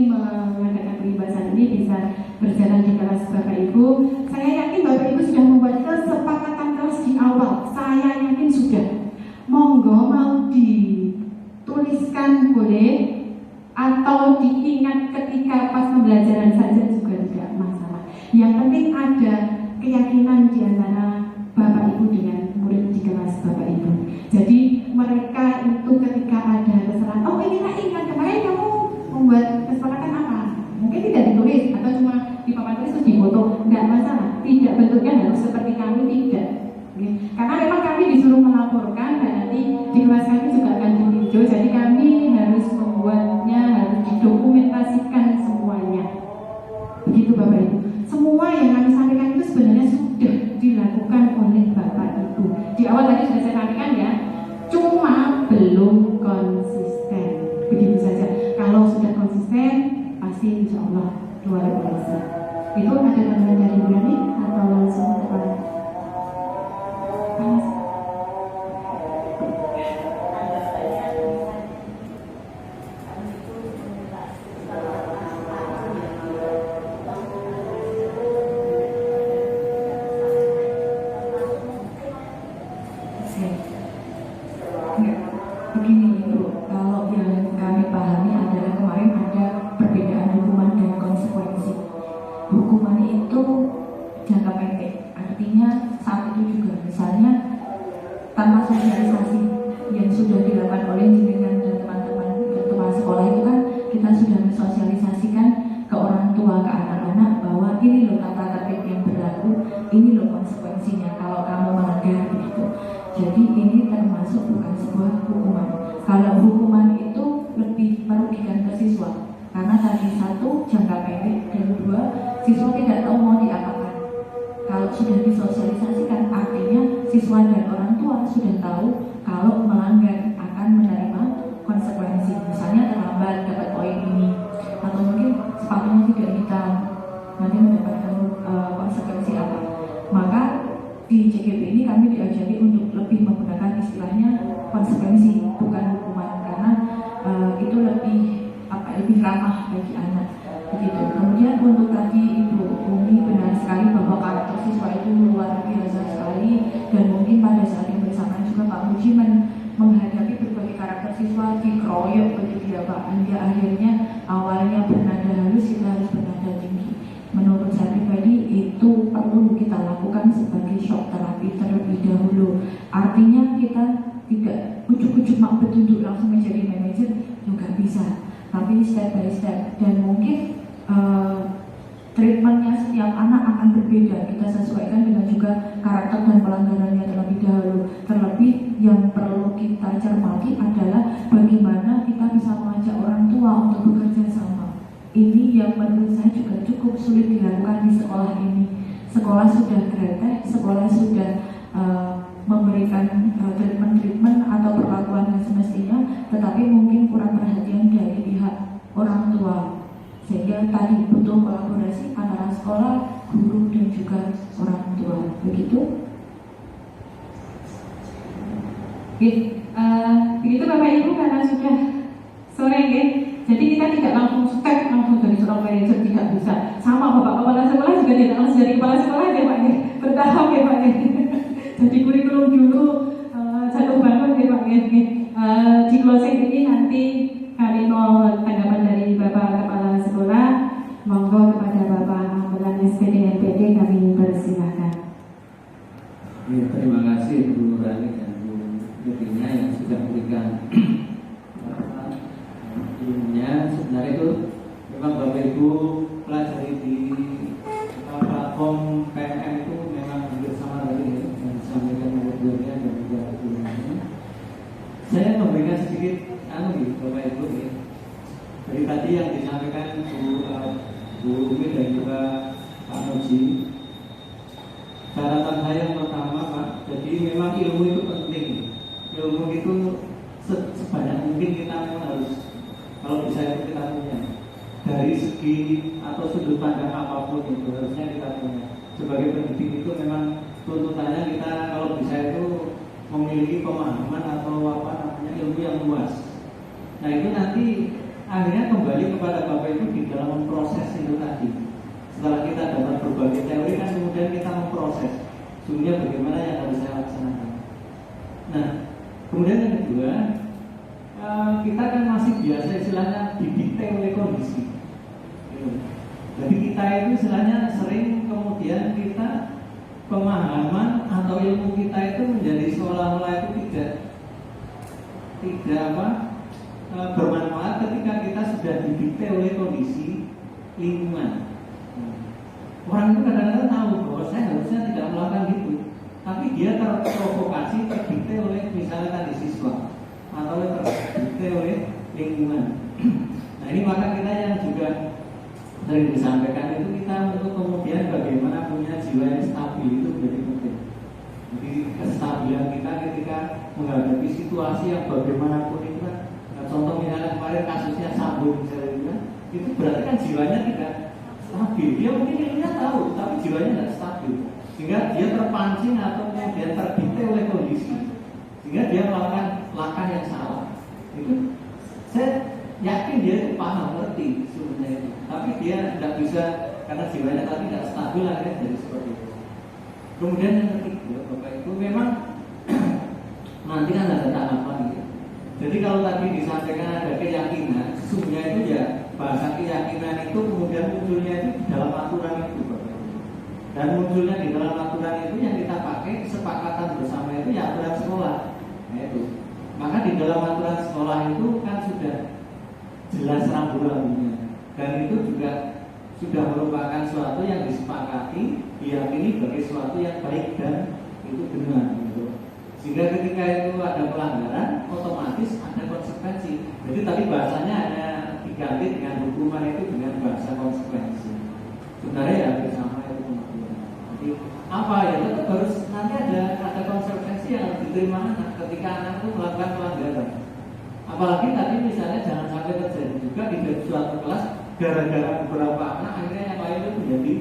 mengadakan pembahasan ini bisa berjalan di kelas Bapak Ibu. Saya yakin Bapak Ibu sudah membuat kesepakatan kelas di awal. Saya yakin sudah. Monggo mau dituliskan boleh, atau diingat ketika pas pembelajaran saja juga tidak masalah. Yang penting ada keyakinan di antara Bapak Ibu dengan murid di kelas Bapak Ibu. Jadi mereka itu ketika ada kesalahan, oh ini lah ingat kemarin kamu membuat kesepakatan apa? Mungkin tidak ditulis atau cuma di papan tulis terus difoto, tidak masalah. Tidak, bentuknya harus seperti kami, tidak. Karena memang kami disuruh melaporkan dan nanti di kelas kami juga akan ditinjau. Jadi kami harus membuatnya, harus didokumentasikan semuanya. Begitu Bapak Ibu. Semua yang kami sampaikan itu sebenarnya sudah dilakukan oleh Bapak Ibu. Di awal tadi sudah saya sampaikan ya, cuma belum konsisten. Begitu saja. Kalau sudah konsisten, pasti insya Allah luar biasa. Itu ada tambahan dari Bu Nani atau langsung kepada begini Ibu, kalau yang kami pahami adalah kemarin ada perbedaan hukuman dan konsekuensi. Hukuman itu jangka pendek, artinya saat itu juga misalnya tanpa sosialisasi yang sudah dilakukan oleh jenengan dan teman-teman sekolah itu kan kita sudah mensosialisasikan ke orang tua, ke anak-anak bahwa ini loh tata tertib yang berlaku, ini loh konsekuensinya kalau kamu melanggar begitu. Jadi ini termasuk bukan sebuah hukuman. Kalau hukuman itu lebih merugikan ke siswa, karena tadi satu jangka pendek dan dua siswa tidak tahu mau diapakan. Kalau sudah disosialisasikan, artinya siswa dan orang tua sudah tahu kalau melanggar akan menerima konsekuensi. Misalnya terlambat dapat poin ini, atau mungkin sepatunya tidak hitam, nanti mendapatkan konsekuensi apa. Maka di CGP ini kami diajari untuk lebih menggunakan istilahnya konsekuensi, bukan hukuman, karena itu lebih ramah bagi anak begitu. Kemudian untuk tadi Ibu Umi benar sekali bahwa karakter siswa itu luar biasa sekali, dan mungkin pada saat yang bersamaan juga Pak Muji menghadapi berbagai karakter siswa dikeroyok begitu ya Pak, hingga akhirnya awalnya bernada halus kita harus bernada tinggi. Menurut saya pribadi itu perlu kita lakukan sebagai shock terapi terlebih dahulu. Artinya kita tidak ujuk-ujuk mak betunduk langsung bisa, tapi step by step, dan mungkin treatmentnya setiap anak akan berbeda. Kita sesuaikan dengan juga karakter dan pelanggarannya terlebih dahulu. Terlebih yang perlu kita cermati adalah bagaimana kita bisa mengajak orang tua untuk bekerja sama. Ini yang menurut saya juga cukup sulit dilakukan di sekolah ini. Sekolah sudah kreatif, sekolah sudah memberikan treatment atau perlakuan yang semestinya, tetapi mungkin kurang perhatian dari pihak orang tua, sehingga tadi butuh kolaborasi antara sekolah, guru, dan juga orang tua. Begitu? Begitu Bapak Ibu, karena sudah sore ya. Jadi kita tidak langsung step langsung dari seorang manajer, tidak bisa. Sama Bapak Kepala Sekolah juga tidak langsung dari Kepala Sekolah ya Pak ya. Bertahap ya Pak ya. Jadi kurikulum dulu jatuh bangun ya Pak ya. Di closing ini nanti kami mau tanggapan dari Bapak Kepala Sekolah. Monggo kepada Bapak Ambulan SPD NPD kami persilahkan. Ya, terima kasih Bu Rani dan Bu Yudina yang sudah memberikan ilmunya. Sebenarnya itu memang Bapak Ibu pelajari di platform PMM itu memang hampir sama tadi ya, yang disampaikan oleh Bunya dan juga ilmunya. Saya memberikan sedikit Bapak Ibu ya. Dari tadi yang disampaikan Bu Umi dan juga Pak Noji, catatan saya yang pertama Pak, jadi memang ilmu itu penting. Ilmu itu sebanyak mungkin kita memang harus, kalau bisa itu kita punya. Dari segi atau sudut pandang apapun itu harusnya kita punya. Sebagai pendidik itu memang tuntutannya kita kalau bisa itu memiliki pemahaman atau ilmu yang luas. Nah itu nanti akhirnya kembali kepada Bapak Ibu di dalam memproses itu tadi. Setelah kita dapat berbagai teori kan kemudian kita memproses sungguhnya bagaimana yang harus saya laksanakan. Nah kemudian yang kedua, kita kan masih biasa istilahnya didikte oleh kondisi. Jadi kita itu istilahnya sering kemudian kita pemahaman atau ilmu kita itu menjadi seolah-olah itu tidak bermanfaat ketika kita sudah didikte oleh kondisi lingkungan. Orang itu kadang-kadang tahu bahwa saya harusnya tidak melakukan itu, tapi dia terprovokasi, terdikte oleh misalnya tadi siswa atau terdikte oleh lingkungan. Nah ini maka kita yang juga sering disampaikan itu kita untuk kemudian bagaimana punya jiwa yang stabil itu menjadi penting. Jadi kestabilan kita ketika menghadapi situasi yang bagaimanapun itu kan, contoh misalnya kemarin kasusnya Sambo misalnya itu berarti kan jiwanya tidak stabil. Dia mungkin ilmunya tahu, tapi jiwanya tidak stabil, sehingga dia terpancing atau kemudian terdikte oleh kondisi, sehingga dia melakukan langkah yang salah. Itu saya yakin dia itu paham, ngerti sebenarnya itu, tapi dia tidak bisa karena jiwanya tadi tidak stabil, akhirnya jadi seperti itu. Kemudian yang ketiga, Bapak Ibu, memang nanti kan ada tahapan gitu. Jadi kalau tadi disampaikan ada keyakinan, sesungguhnya itu ya bahasa keyakinan itu kemudian munculnya itu di dalam aturan itu, Bapak Ibu. Dan munculnya di dalam aturan itu yang kita pakai kesepakatan bersama itu ya aturan sekolah. Nah itu. Maka di dalam aturan sekolah itu kan sudah jelas rambu-rambunya, dan itu juga sudah merupakan suatu yang disepakati, diyakini sebagai suatu yang baik dan itu benar gitu. Sehingga ketika itu ada pelanggaran, otomatis ada konsekuensi. Jadi tadi bahasanya hanya diganti dengan hukuman itu dengan bahasa konsekuensi. Sebenarnya ya bersama itu kematian. Jadi apa ya tetap harus nanti ada konsekuensi yang harus diterima anak ketika anak itu melakukan pelanggaran. Apalagi tadi misalnya jangan sampai terjadi juga di suatu kelas gara-gara beberapa anak akhirnya yang lain itu menjadi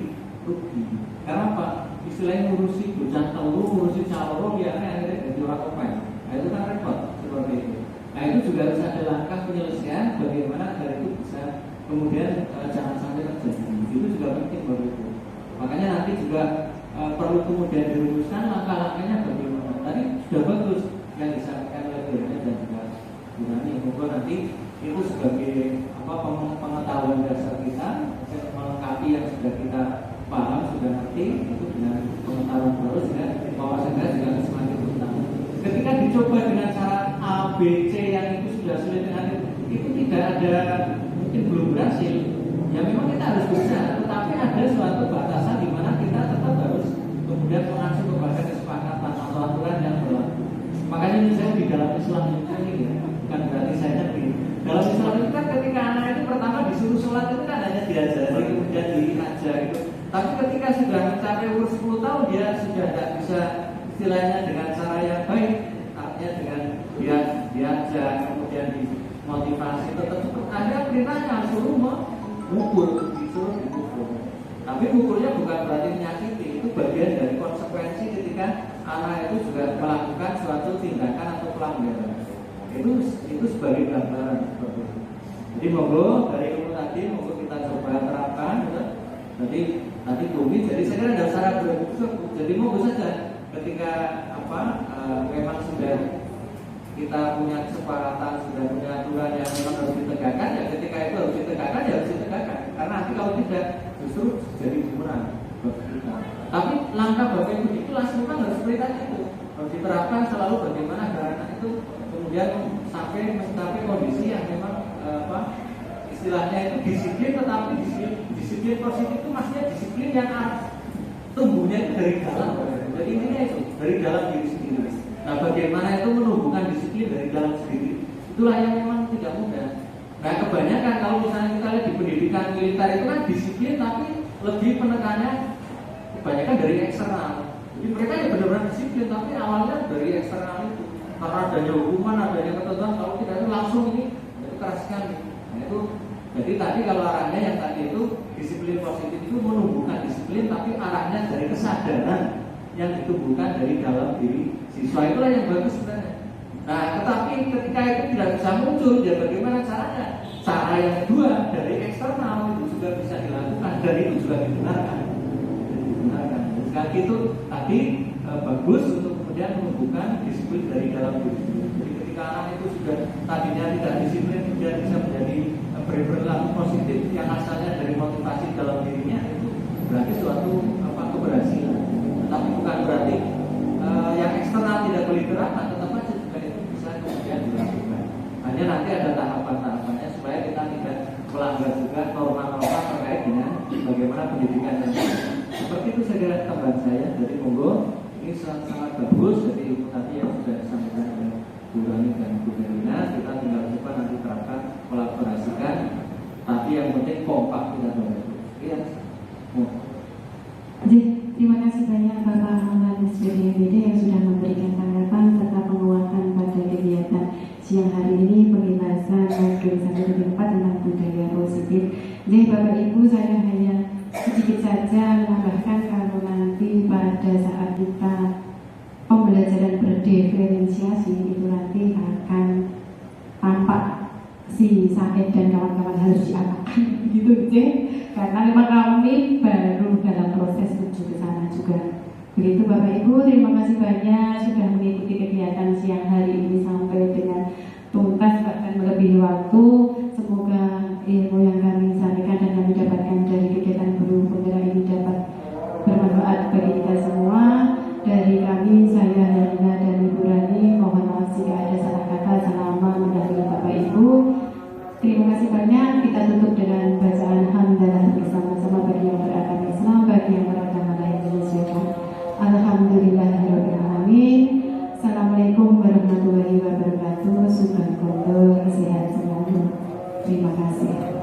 rugi. Karena apa? Istilahnya ngurusi bocah telu, ngurusi calon ya akhirnya jadi orang komen. Nah itu kan repot seperti itu. Nah itu juga harus ada langkah penyelesaian bagaimana agar itu bisa kemudian jangan sampai terjadi. Itu juga penting bagi itu. Makanya nanti juga perlu kemudian dirumuskan langkah-langkahnya bagaimana. Tadi sudah bagus yang disampaikan oleh Bunya dan juga Burani. Semoga nanti itu sebagai pengetahuan dasar kita melengkapi yang sudah kita paham, sudah ngerti itu dengan pengetahuan baru sehingga wawasannya juga semakin bertambah. Ketika dicoba dengan cara A, B, C yang itu sudah sulit dengan itu, itu tidak ada, mungkin belum berhasil. Ya memang kita harus berusaha, tetapi ada suatu batasan di mana kita tetap harus kemudian mengacu kepada kesepakatan atau aturan yang berlaku. Makanya ini saya di dalam Islam ini ya, bukan berarti saya ngerti. Dalam Islam itu kan ketika anak itu pertama disuruh sholat itu kan hanya diajari, kemudian diajar gitu. Tapi ketika sudah mencapai umur 10 tahun dia sudah tidak bisa istilahnya dengan cara yang baik, artinya dengan dia diajar, kemudian dimotivasi, tetap ada perintahnya suruh mukul, disuruh dipukul. Tapi mukulnya bukan berarti menyakiti, itu bagian dari konsekuensi ketika anak itu juga melakukan suatu tindakan atau pelanggaran. Itu sebagai gambaran seperti itu. Jadi monggo dari ilmu tadi monggo kita coba terapkan. Jadi nanti bumi. Jadi saya kira tidak usah ragu. Jadi monggo saja ketika memang sudah kita punya kesepakatan, sudah punya aturan yang memang harus ditegakkan, ya ketika itu harus ditegakkan, ya harus ditegakkan. Karena nanti kalau tidak, justru jadi bumerang bagi kita. Tapi langkah Bapak Ibu itu langsung kan harus seperti tadi itu, harus diterapkan selalu bagaimana anak itu kemudian sampai mencapai kondisi yang memang istilahnya itu disiplin, tetapi disiplin positif itu maksudnya disiplin yang tumbuhnya itu dari dalam. Jadi intinya itu dari dalam diri sendiri. Nah, bagaimana itu menumbuhkan disiplin dari dalam sendiri, itulah yang memang tidak mudah. Nah, kebanyakan kalau misalnya kita lihat di pendidikan militer itu kan disiplin, tapi lebih penekannya kebanyakan dari eksternal. Jadi mereka ya benar-benar disiplin, tapi awalnya dari eksternal itu. Karena adanya hukuman, adanya ketentuan, kalau tidak itu langsung ini itu keras sekali. Nah, itu jadi tadi kalau arahnya yang tadi itu disiplin positif itu menumbuhkan disiplin, tapi arahnya dari kesadaran yang ditumbuhkan dari dalam diri siswa, itulah yang bagus sebenarnya. Nah, tetapi ketika itu tidak bisa muncul, ya bagaimana caranya? Cara yang kedua dari eksternal itu juga bisa dilakukan dan itu juga dibenarkan. Sekali itu tadi bagus untuk kemudian menumbuhkan disiplin dari dalam diri. Jadi ketika anak itu sudah tadinya tidak disiplin, kemudian bisa menjadi berperilaku positif yang asalnya dari motivasi dalam dirinya, itu berarti suatu keberhasilan. Tapi bukan berarti yang eksternal tidak boleh diterapkan, tetap saja juga itu bisa kemudian dilakukan. Hanya nanti ada tahapan-tahapannya supaya kita tidak melanggar juga norma-norma terkait dengan bagaimana pendidikan yang seperti itu. Saya kira tambahan saya. Jadi monggo ini sangat bagus. Jadi ilmu tadi yang sudah disampaikan oleh Bu Rani dan Bu Melina, kita tinggal coba nanti terapkan, kolaborasikan. Tapi yang penting kompak kita dulu. Iya. Terima kasih banyak Bapak Ahmad SPDMPD yang sudah memberikan tanggapan serta penguatan pada kegiatan siang hari ini pembahasan modul 1.4 tentang budaya positif. Jadi Bapak Ibu, saya hanya sedikit saja menambahkan kalau nanti pada saat kita pembelajaran berdiferensiasi itu nanti akan tampak si Said dan kawan-kawan harus diapakan gitu karena memang kami baru dalam proses menuju ke sana juga. Begitu Bapak Ibu, terima kasih banyak sudah mengikuti kegiatan siang hari ini sampai dengan tuntas bahkan melebihi waktu. Semoga ilmu yang kami sampaikan dan kami dapatkan dari kegiatan guru penggerak ini dapat bermanfaat bagi kita semua. Dari kami, saya Helena dan Ibu Rani, mohon maaf jika ada salah kata selama mendahului Bapak Ibu. Terima kasih banyak. Kita tutup dengan bacaan hamdalah bersama-sama bagi yang beragama Islam, bagi yang beragama lain Indonesia. Alhamdulillahirabbil alamin. Assalamualaikum warahmatullahi wabarakatuh. Subhanallah, sehat selalu. Terima kasih.